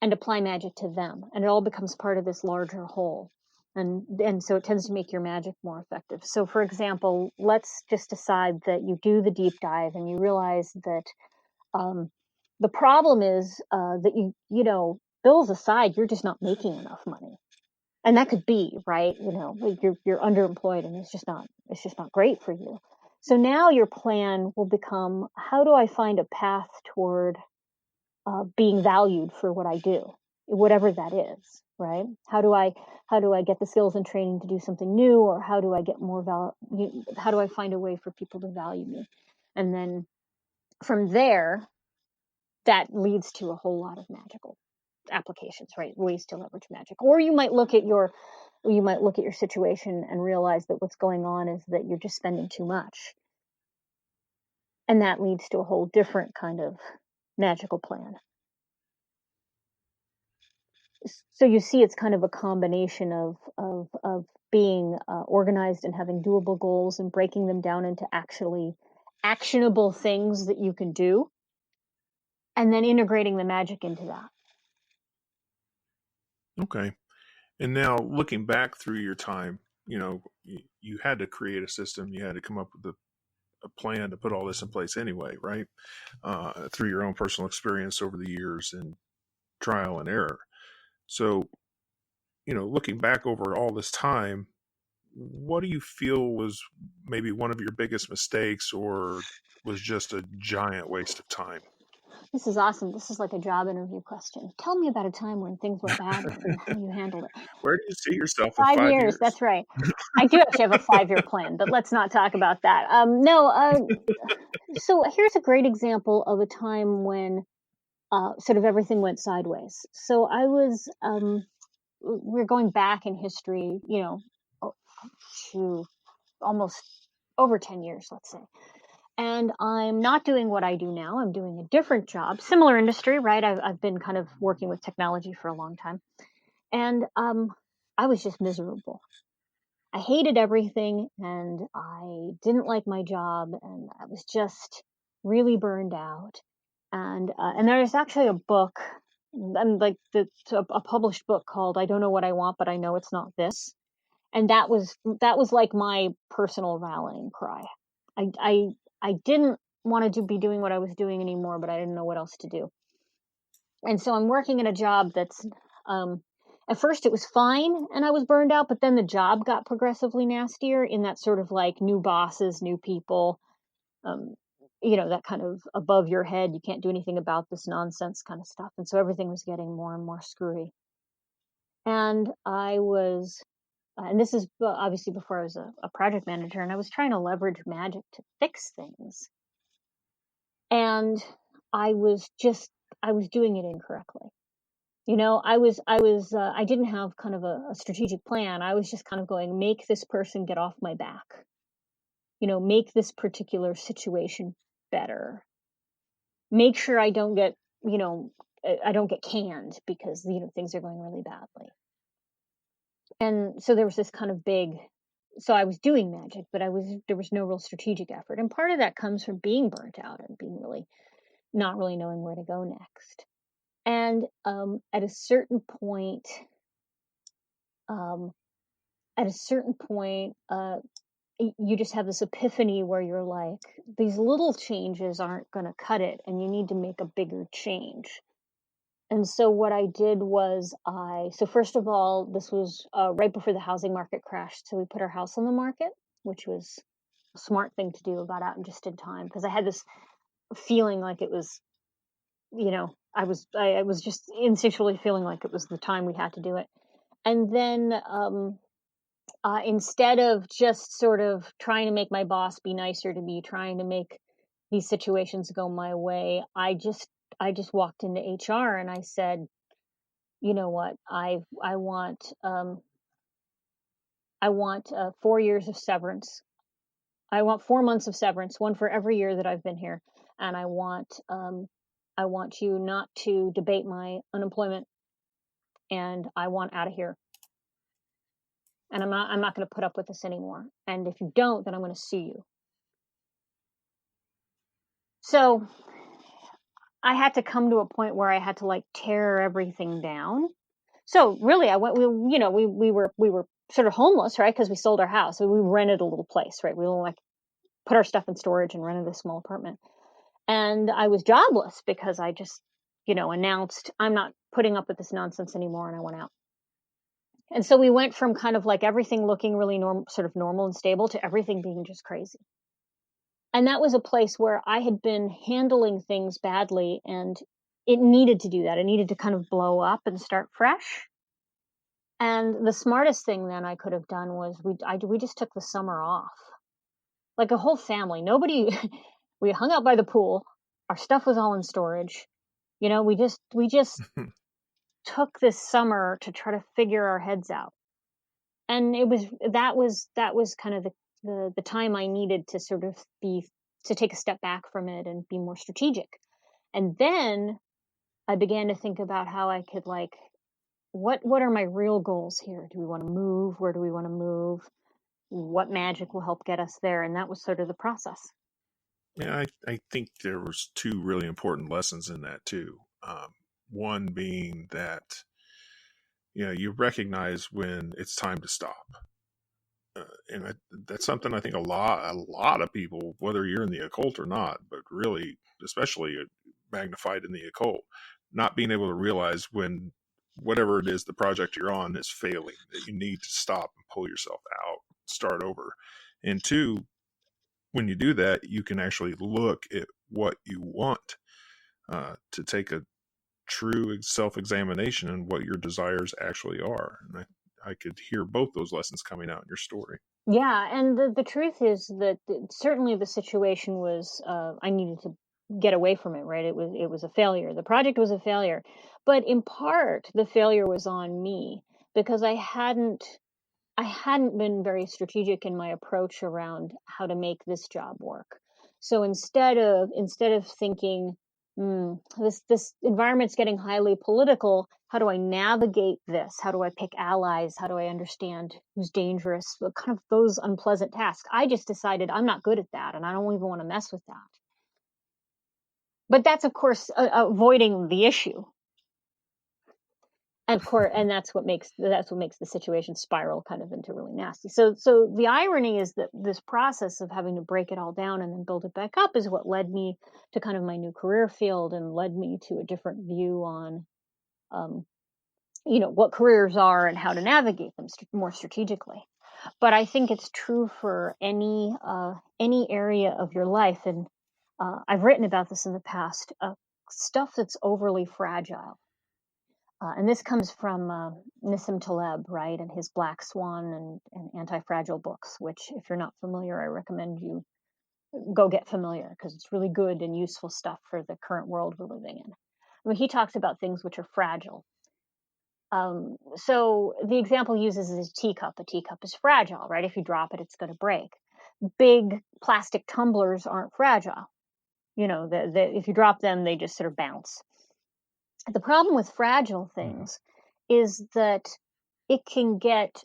and apply magic to them. And it all becomes part of this larger whole. And so it tends to make your magic more effective. So for example, let's just decide that you do the deep dive and you realize that the problem is that bills aside, you're just not making enough money. And that could be, right? You're underemployed and it's just not great for you. So now your plan will become, how do I find a path toward being valued for what I do, whatever that is, right? How do I get the skills and training to do something new, or how do I get more value? How do I find a way for people to value me? And then from there, that leads to a whole lot of magical applications, right? Ways to leverage magic. Or you might look at your situation and realize that what's going on is that you're just spending too much. And that leads to a whole different kind of magical plan. So you see, it's kind of a combination of being organized and having doable goals and breaking them down into actually actionable things that you can do, and then integrating the magic into that. Okay. And now looking back through your time, you had to create a system. You had to come up with a plan to put all this in place anyway, right? Through your own personal experience over the years and trial and error. So, looking back over all this time, what do you feel was maybe one of your biggest mistakes, or was just a giant waste of time? This is awesome. This is like a job interview question. Tell me about a time when things went badly and how you handled it. Where do you see yourself in 5 5 years? years? That's right. I do actually have a 5-year plan, but let's not talk about that. So here's a great example of a time when sort of everything went sideways. So I was we're going back in history, to almost over 10 years, let's say. And I'm not doing what I do now. I'm doing a different job, similar industry, right? I've been kind of working with technology for a long time. And I was just miserable. I hated everything, and I didn't like my job, and I was just really burned out. And there's actually a book, and like a published book called "I Don't Know What I Want, but I Know It's Not This," and that was like my personal rallying cry. I didn't want to be doing what I was doing anymore, but I didn't know what else to do. And so I'm working in a job that's, at first it was fine and I was burned out, but then the job got progressively nastier in that sort of like new bosses, new people, that kind of above your head, you can't do anything about this nonsense kind of stuff. And so everything was getting more and more screwy. And I was, and this is obviously before I was a project manager, and I was trying to leverage magic to fix things. And I was doing it incorrectly. I didn't have kind of a strategic plan. I was just kind of going, make this person get off my back, make this particular situation better, make sure I don't get canned because, things are going really badly. And so there was this kind of so I was doing magic, but there was no real strategic effort. And part of that comes from being burnt out and being not really knowing where to go next. And at a certain point, you just have this epiphany where you're like, these little changes aren't going to cut it, and you need to make a bigger change. And so what I did was so first of all, this was right before the housing market crashed. So we put our house on the market, which was a smart thing to do, about out just in time, because I had this feeling like it was, I was just instinctually feeling like it was the time we had to do it. And then instead of just sort of trying to make my boss be nicer to me, trying to make these situations go my way, I just walked into HR and I said, you know what, I want 4 years of severance. I want 4 months of severance, one for every year that I've been here, and I want you not to debate my unemployment, and I want out of here. And I'm not going to put up with this anymore. And if you don't, then I'm going to sue you. So I had to come to a point where I had to like tear everything down. So really, we were sort of homeless, right? Because we sold our house. So we rented a little place, right? We like put our stuff in storage and rented a small apartment. And I was jobless because I just, announced I'm not putting up with this nonsense anymore, and I went out. And so we went from kind of like everything looking really sort of normal and stable to everything being just crazy. And that was a place where I had been handling things badly, and it needed to do that. It needed to kind of blow up and start fresh. And the smartest thing then I could have done was we just took the summer off, like a whole family. Nobody, we hung out by the pool. Our stuff was all in storage. We just took this summer to try to figure our heads out. And that was kind of the time I needed to sort of to take a step back from it and be more strategic. And then I began to think about how I could what are my real goals here? Do we want to move? Where do we want to move? What magic will help get us there? And that was sort of the process. Yeah, I think there was 2 really important lessons in that too. One being that, you recognize when it's time to stop. And that's something I think a lot of people, whether you're in the occult or not, but really, especially magnified in the occult, not being able to realize when whatever it is, the project you're on is failing, that you need to stop and pull yourself out, start over. And 2, when you do that, you can actually look at what you want, to take a true self-examination and what your desires actually are. And I could hear both those lessons coming out in your story. Yeah, and the truth is that certainly the situation was I needed to get away from it, right? It was a failure. The project was a failure, but in part the failure was on me because I hadn't been very strategic in my approach around how to make this job work. So instead of thinking, this environment's getting highly political, how do I navigate this? How do I pick allies? How do I understand who's dangerous? Kind of those unpleasant tasks. I just decided I'm not good at that, and I don't even want to mess with that. But that's, of course, avoiding the issue. And of course, and that's what makes the situation spiral kind of into really nasty. So the irony is that this process of having to break it all down and then build it back up is what led me to kind of my new career field and led me to a different view on, what careers are and how to navigate them more strategically. But I think it's true for any area of your life, and I've written about this in the past. Stuff that's overly fragile. And this comes from Nassim Taleb, right, and his Black Swan and Antifragile books, which, if you're not familiar, I recommend you go get familiar, because it's really good and useful stuff for the current world we're living in. I mean, he talks about things which are fragile. So the example he uses is a teacup. A teacup is fragile, right? If you drop it, it's going to break. Big plastic tumblers aren't fragile. If you drop them, they just sort of bounce. The problem with fragile things is that it can get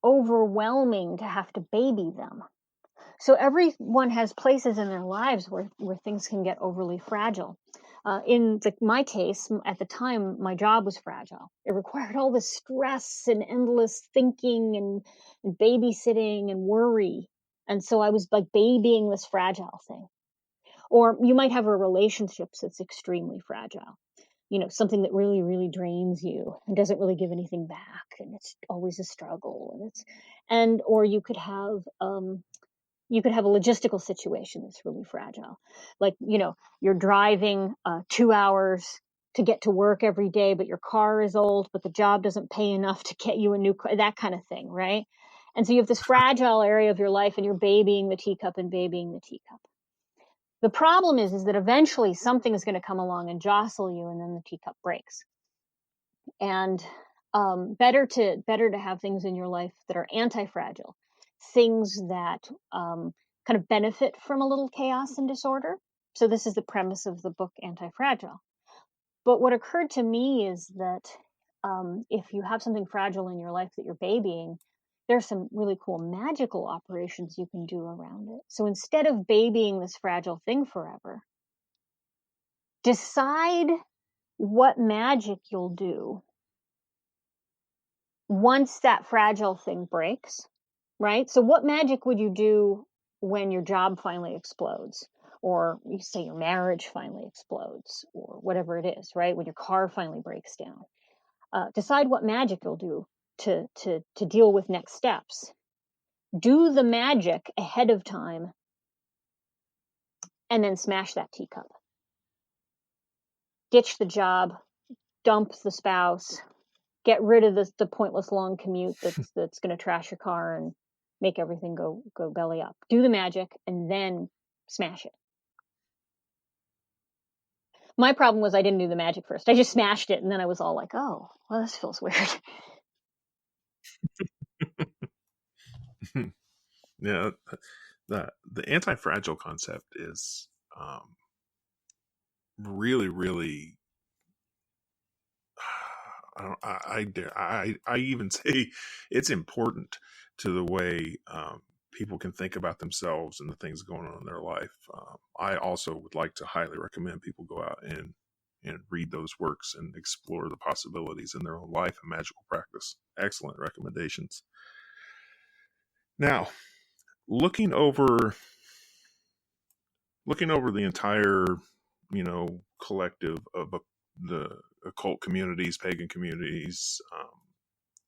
overwhelming to have to baby them. So everyone has places in their lives where things can get overly fragile. In my case, at the time, my job was fragile. It required all this stress and endless thinking and babysitting and worry. And so I was like babying this fragile thing. Or you might have a relationship that's extremely fragile. Something that really, really drains you and doesn't really give anything back, and it's always a struggle. Or you could have a logistical situation that's really fragile. Like, you're driving 2 hours to get to work every day, but your car is old, but the job doesn't pay enough to get you a new car, that kind of thing, right? And so you have this fragile area of your life, and you're babying the teacup and babying the teacup. The problem is that eventually something is going to come along and jostle you, and then the teacup breaks. And better to have things in your life that are anti-fragile, things that kind of benefit from a little chaos and disorder. So this is the premise of the book Antifragile. But what occurred to me is that if you have something fragile in your life that you're babying, there's some really cool magical operations you can do around it. So instead of babying this fragile thing forever, decide what magic you'll do once that fragile thing breaks, right? So what magic would you do when your job finally explodes? Or you say your marriage finally explodes, or whatever it is, right? When your car finally breaks down. Decide what magic you'll do to deal with next steps. Do the magic ahead of time, and then smash that teacup. Ditch the job, dump the spouse, get rid of the pointless long commute that's going to trash your car and make everything go belly up. Do the magic and then smash it. My problem was I didn't do the magic first. I just smashed it, and then I was all like, oh, well, this feels weird. Yeah, the anti-fragile concept is really, really. I even say it's important to the way people can think about themselves and the things going on in their life. I also would like to highly recommend people go out and read those works and explore the possibilities in their own life and magical practice. Excellent recommendations. Now, looking over the entire, collective of the occult communities, pagan communities,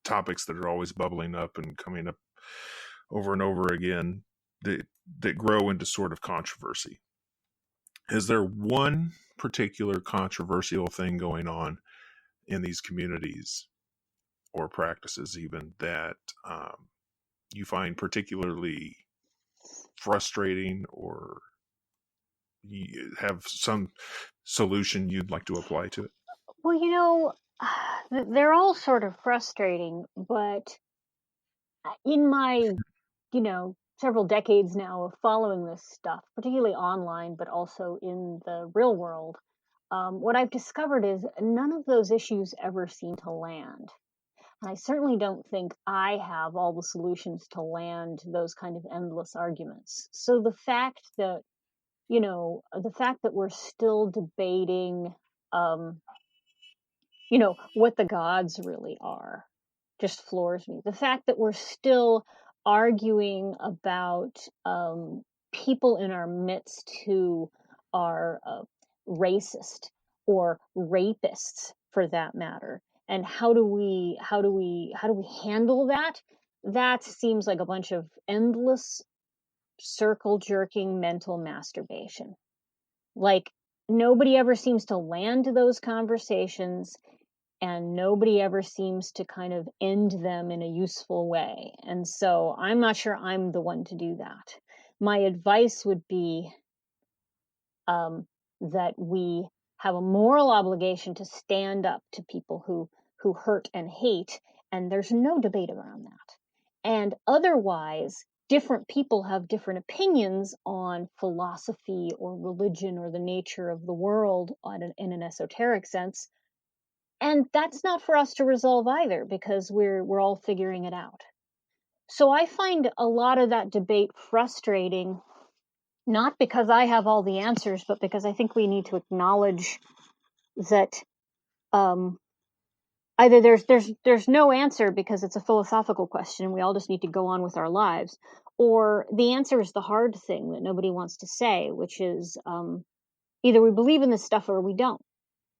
topics that are always bubbling up and coming up over and over again that grow into sort of controversy. Is there one particular controversial thing going on in these communities or practices even that you find particularly frustrating, or you have some solution you'd like to apply to it? Well, They're all sort of frustrating, but in my, several decades now of following this stuff, particularly online, but also in the real world, what I've discovered is none of those issues ever seem to land. And I certainly don't think I have all the solutions to land those kind of endless arguments. So the fact that we're still debating, um, what the gods really are just floors me. The fact that we're still arguing about people in our midst who are racist or rapists, for that matter, and how do we handle that? That seems like a bunch of endless circle jerking mental masturbation. Like, nobody ever seems to land those conversations, and nobody ever seems to kind of end them in a useful way. And so I'm not sure I'm the one to do that. My advice would be that we have a moral obligation to stand up to people who hurt and hate, and there's no debate around that. And otherwise, different people have different opinions on philosophy or religion or the nature of the world in an esoteric sense. And that's not for us to resolve either, because we're all figuring it out. So I find a lot of that debate frustrating, not because I have all the answers, but because I think we need to acknowledge that either there's no answer because it's a philosophical question, we all just need to go on with our lives, or the answer is the hard thing that nobody wants to say, which is either we believe in this stuff or we don't.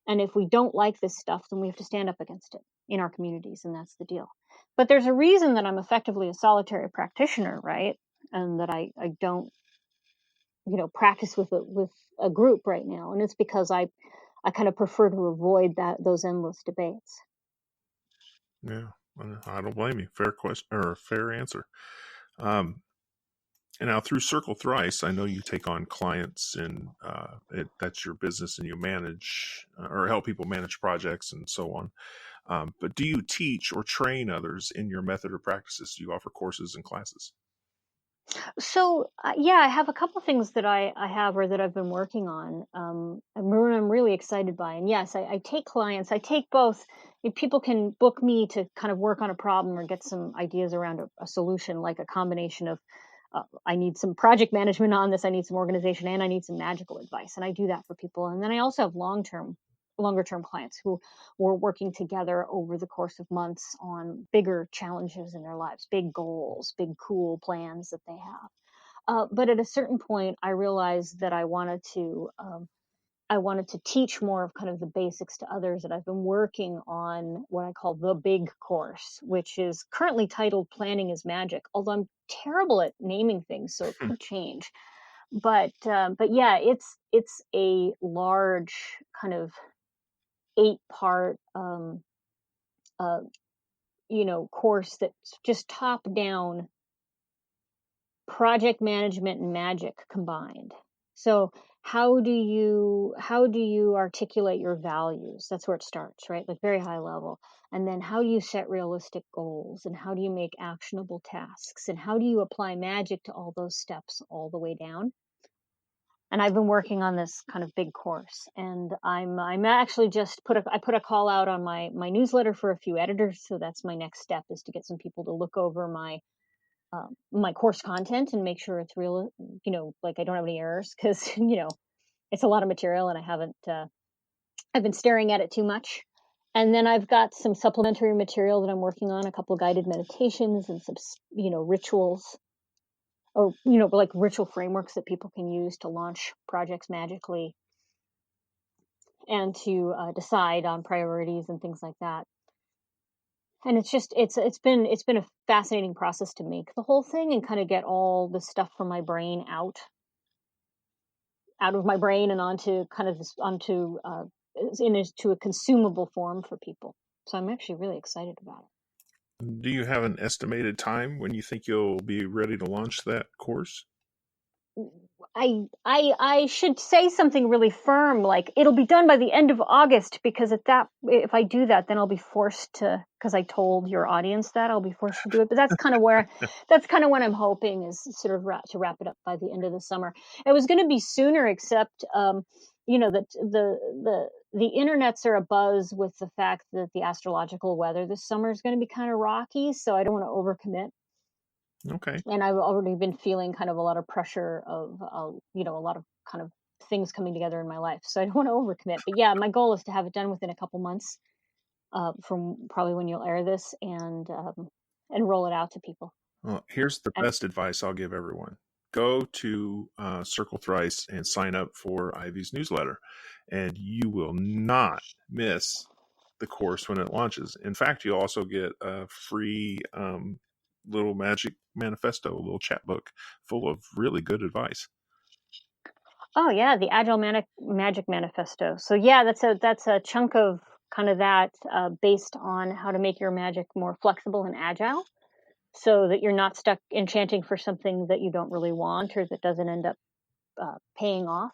And if we don't like this stuff, then we have to stand up against it in our communities, and that's the deal. But there's a reason that I'm effectively a solitary practitioner, right? And that I don't, practice with a group right now, and it's because I kind of prefer to avoid those endless debates. Yeah, I don't blame you. Fair question or fair answer. And now through Circle Thrice, I know you take on clients, and that's your business, and you manage or help people manage projects and so on. But do you teach or train others in your method or practices? Do you offer courses and classes? So yeah, I have a couple things that I have or that I've been working on. I'm really excited by, and yes, I take clients. I take both. People can book me to kind of work on a problem or get some ideas around a solution, like a combination of I need some project management on this, I need some organization, and I need some magical advice, and I do that for people. And then I also have longer term clients who we're working together over the course of months on bigger challenges in their lives, big goals, big cool plans that they have. But at a certain point, I realized that I wanted to teach more of kind of the basics to others, that I've been working on what I call the big course, which is currently titled Planning is Magic, although I'm terrible at naming things, so it could change. But yeah, it's a large kind of 8-part course that's just top down project management and magic combined. So how do you articulate your values? That's where it starts, right? Like very high level. And then how do you set realistic goals, and how do you make actionable tasks, and how do you apply magic to all those steps all the way down? And I've been working on this kind of big course, and I'm actually just I put a call out on my newsletter for a few editors. So that's my next step, is to get some people to look over my course content and make sure it's real, like I don't have any errors, because it's a lot of material, and I've been staring at it too much. And then I've got some supplementary material that I'm working on, a couple of guided meditations and some rituals, or like ritual frameworks that people can use to launch projects magically, and to decide on priorities and things like that. And it's been a fascinating process to make the whole thing and kind of get all the stuff from my brain out of my brain and onto into a consumable form for people. So I'm actually really excited about it. Do you have an estimated time when you think you'll be ready to launch that course? I should say something really firm, like it'll be done by the end of August, because if I do that, then I'll be forced to, because I told your audience that I'll be forced to do it. But that's kind of what I'm hoping is sort of to wrap it up by the end of the summer. It was going to be sooner, except that the internets are abuzz with the fact that the astrological weather this summer is going to be kind of rocky, so I don't want to overcommit. Okay. And I've already been feeling kind of a lot of pressure of, a lot of kind of things coming together in my life. So I don't want to overcommit. But yeah, my goal is to have it done within a couple months from probably when you'll air this, and roll it out to people. Well, here's the best advice I'll give everyone. Go to Circle Thrice and sign up for Ivy's newsletter, and you will not miss the course when it launches. In fact, you'll also get a free little magic manifesto, a little chat book full of really good advice. Oh yeah, the Agile Magic Manifesto. So yeah, that's a chunk of kind of that based on how to make your magic more flexible and agile, so that you're not stuck enchanting for something that you don't really want or that doesn't end up paying off.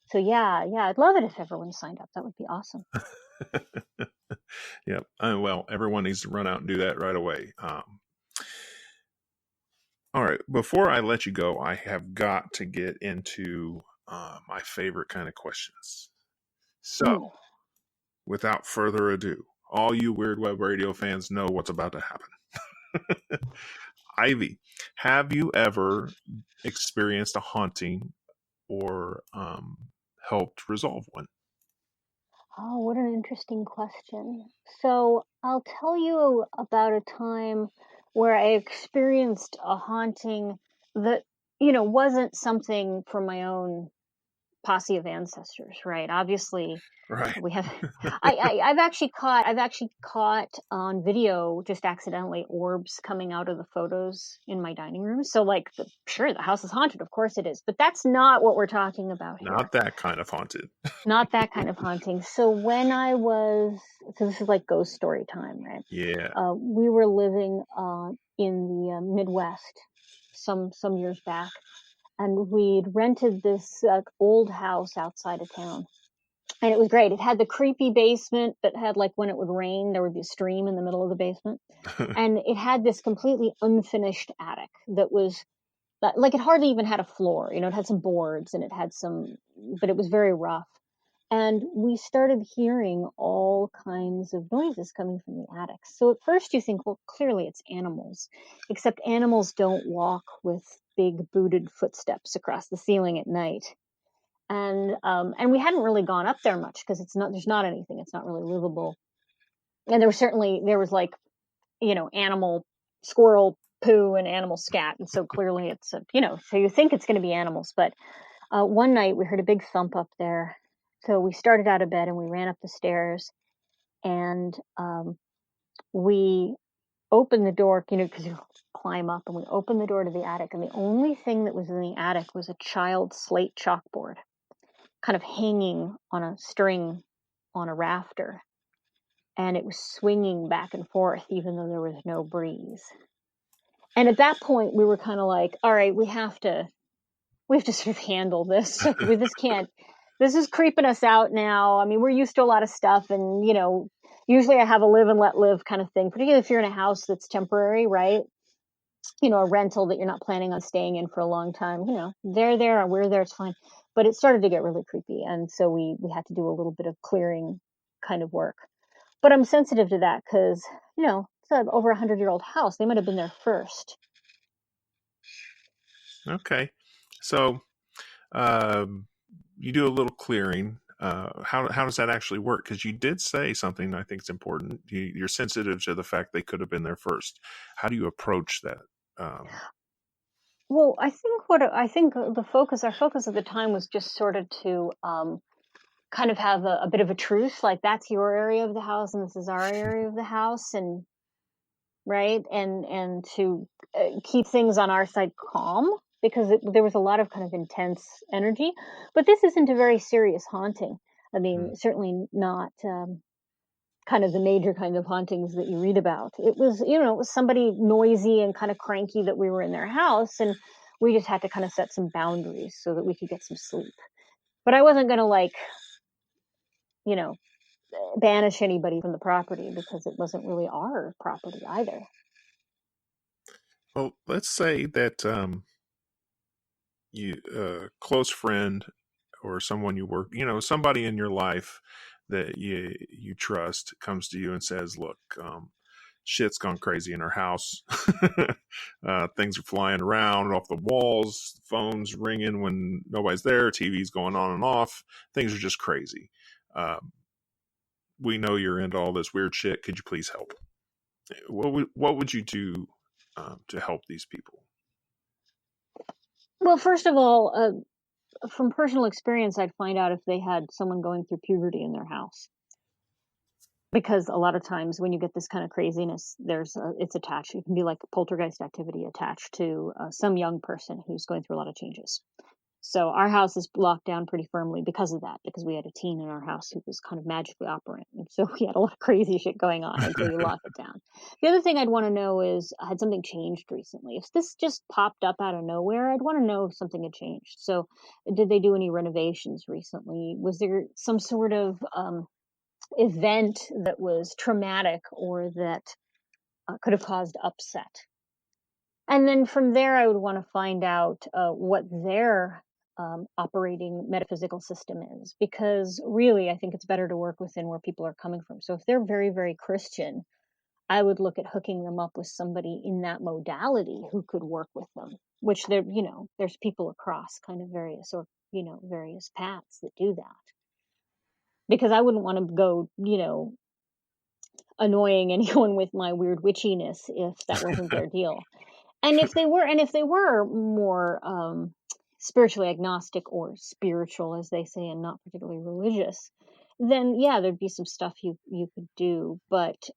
So yeah, I'd love it if everyone signed up. That would be awesome. Yep. Well, everyone needs to run out and do that right away. All right. Before I let you go, I have got to get into my favorite kind of questions. So, without further ado, all you Weird Web Radio fans know what's about to happen. Ivy, have you ever experienced a haunting or helped resolve one? Oh, what an interesting question. So I'll tell you about a time where I experienced a haunting that, wasn't something from my own posse of ancestors, right? Obviously, Right. we have. I've actually caught on video, just accidentally, orbs coming out of the photos in my dining room. So, like, sure, the house is haunted. Of course it is, but that's not what we're talking about here. Not that kind of haunted. Not that kind of haunting. So when so this is like ghost story time, right? Yeah. We were living in the Midwest some years back, and we'd rented this old house outside of town. And it was great. It had the creepy basement that had, like, when it would rain, there would be a stream in the middle of the basement. And it had this completely unfinished attic that was, like, it hardly even had a floor. It had some boards and it had but it was very rough. And we started hearing all kinds of noises coming from the attic. So at first you think, well, clearly it's animals, except animals don't walk with big booted footsteps across the ceiling at night. And we hadn't really gone up there much because there's not anything. It's not really livable. And there was like, animal, squirrel poo and animal scat. And so clearly it's, so you think it's going to be animals. But one night we heard a big thump up there. So we started out of bed and we ran up the stairs, and we opened the door, because you climb up, and we opened the door to the attic. And the only thing that was in the attic was a child's slate chalkboard, kind of hanging on a string on a rafter. And it was swinging back and forth, even though there was no breeze. And at that point, we were kind of like, all right, we have to sort of handle this. This is creeping us out now. I mean, we're used to a lot of stuff, and, usually I have a live and let live kind of thing, particularly if you're in a house that's temporary, right? A rental that you're not planning on staying in for a long time. They're there and we're there, it's fine. But it started to get really creepy, and so we had to do a little bit of clearing kind of work. But I'm sensitive to that because, it's an over 100-year-old house. They might have been there first. Okay. So you do a little clearing. How does that actually work? Because you did say something I think is important. You're sensitive to the fact they could have been there first. How do you approach that? Well, I think our focus at the time was just sort of to kind of have a bit of a truce, like, that's your area of the house and this is our area of the house, and right, and to keep things on our side calm, because there was a lot of kind of intense energy. But this isn't a very serious haunting. I mean, certainly not kind of the major kind of hauntings that you read about. It was, it was somebody noisy and kind of cranky that we were in their house, and we just had to kind of set some boundaries so that we could get some sleep. But I wasn't going to, like, you know, banish anybody from the property, because it wasn't really our property either. Well, let's say that you a close friend or someone you work, somebody in your life that you trust comes to you and says, "Look, shit's gone crazy in our house. Things are flying around off the walls, phones ringing when nobody's there, TV's going on and off. Things are just crazy. We know you're into all this weird shit. Could you please help?" What would you do to help these people? Well, first of all, from personal experience, I'd find out if they had someone going through puberty in their house. Because a lot of times when you get this kind of craziness, it's attached. It can be like poltergeist activity attached to some young person who's going through a lot of changes. So our house is locked down pretty firmly because of that, because we had a teen in our house who was kind of magically operant. And so we had a lot of crazy shit going on until you locked it down. The other thing I'd want to know is, had something changed recently? If this just popped up out of nowhere, I'd want to know if something had changed. So did they do any renovations recently? Was there some sort of event that was traumatic or that could have caused upset? And then from there, I would want to find out what their operating metaphysical system is, because really, I think it's better to work within where people are coming from. So if they're very, very Christian, I would look at hooking them up with somebody in that modality who could work with them, which there's people across kind of various paths that do that. Because I wouldn't want to go, annoying anyone with my weird witchiness if that wasn't their deal. And if they were more spiritually agnostic or spiritual, as they say, and not particularly religious, then yeah, there'd be some stuff you could do. But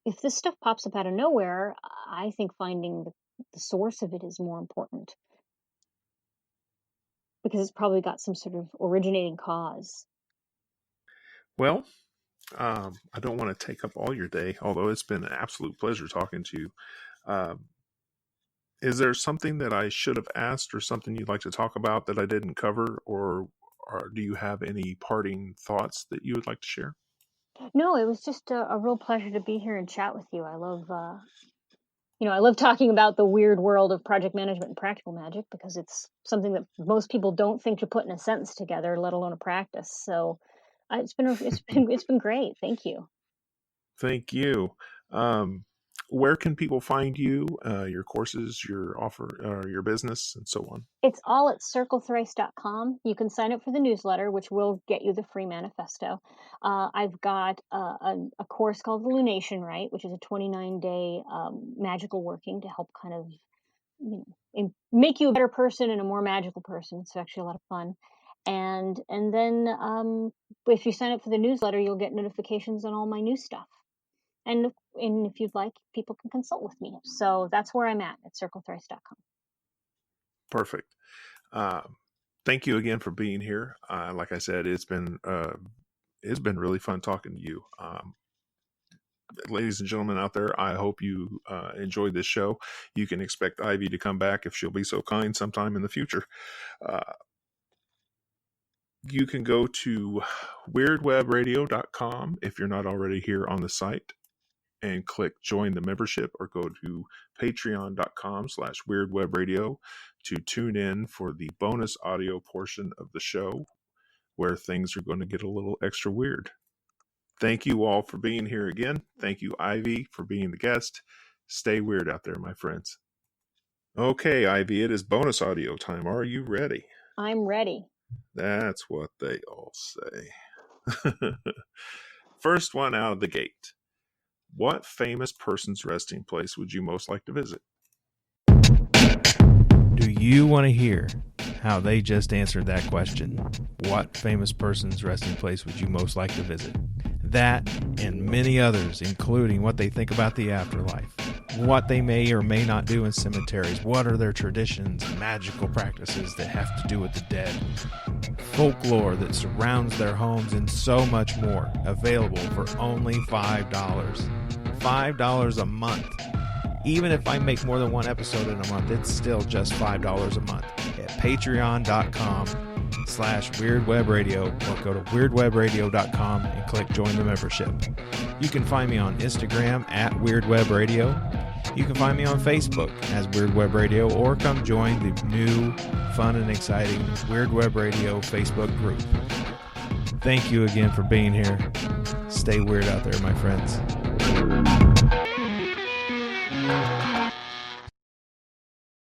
if this stuff pops up out of nowhere, I think finding the source of it is more important, because it's probably got some sort of originating cause. Well, I don't want to take up all your day, although it's been an absolute pleasure talking to you. Is there something that I should have asked or something you'd like to talk about that I didn't cover, or do you have any parting thoughts that you would like to share? No, it was just a real pleasure to be here and chat with you. I love talking about the weird world of project management and practical magic, because it's something that most people don't think to put in a sentence together, let alone a practice. So it's been great. Thank you. Thank you. Where can people find you, your courses, your offer, your business, and so on? It's all at circlethrice.com. You can sign up for the newsletter, which will get you the free manifesto. I've got a course called the Lunation Rite, which is a 29-day magical working to help kind of make you a better person and a more magical person. It's actually a lot of fun. And then if you sign up for the newsletter, you'll get notifications on all my new stuff. And if you'd like, people can consult with me. So that's where I'm at circlethrice.com. Perfect. Thank you again for being here. Like I said, it's been really fun talking to you. Ladies and gentlemen out there, I hope you enjoyed this show. You can expect Ivy to come back if she'll be so kind sometime in the future. You can go to weirdwebradio.com if you're not already here on the site, and click join the membership, or go to patreon.com/weirdwebradio to tune in for the bonus audio portion of the show, where things are going to get a little extra weird. Thank you all for being here again. Thank you, Ivy, for being the guest. Stay weird out there, my friends. Okay, Ivy, it is bonus audio time. Are you ready? I'm ready. That's what they all say. First one out of the gate. What famous person's resting place would you most like to visit? Do you want to hear how they just answered that question? What famous person's resting place would you most like to visit? That and many others, including what they think about the afterlife, what they may or may not do in cemeteries, what are their traditions and magical practices that have to do with the dead, folklore that surrounds their homes, and so much more, available for only $5. $5 a month. Even if I make more than one episode in a month, it's still just $5 a month at patreon.com/weirdwebradio, or go to weirdwebradio.com and click join the membership. You can find me on Instagram at weirdwebradio. You can find me on Facebook as Weird Web Radio, or come join the new, fun, and exciting Weird Web Radio Facebook group. Thank you again for being here. Stay weird out there, my friends.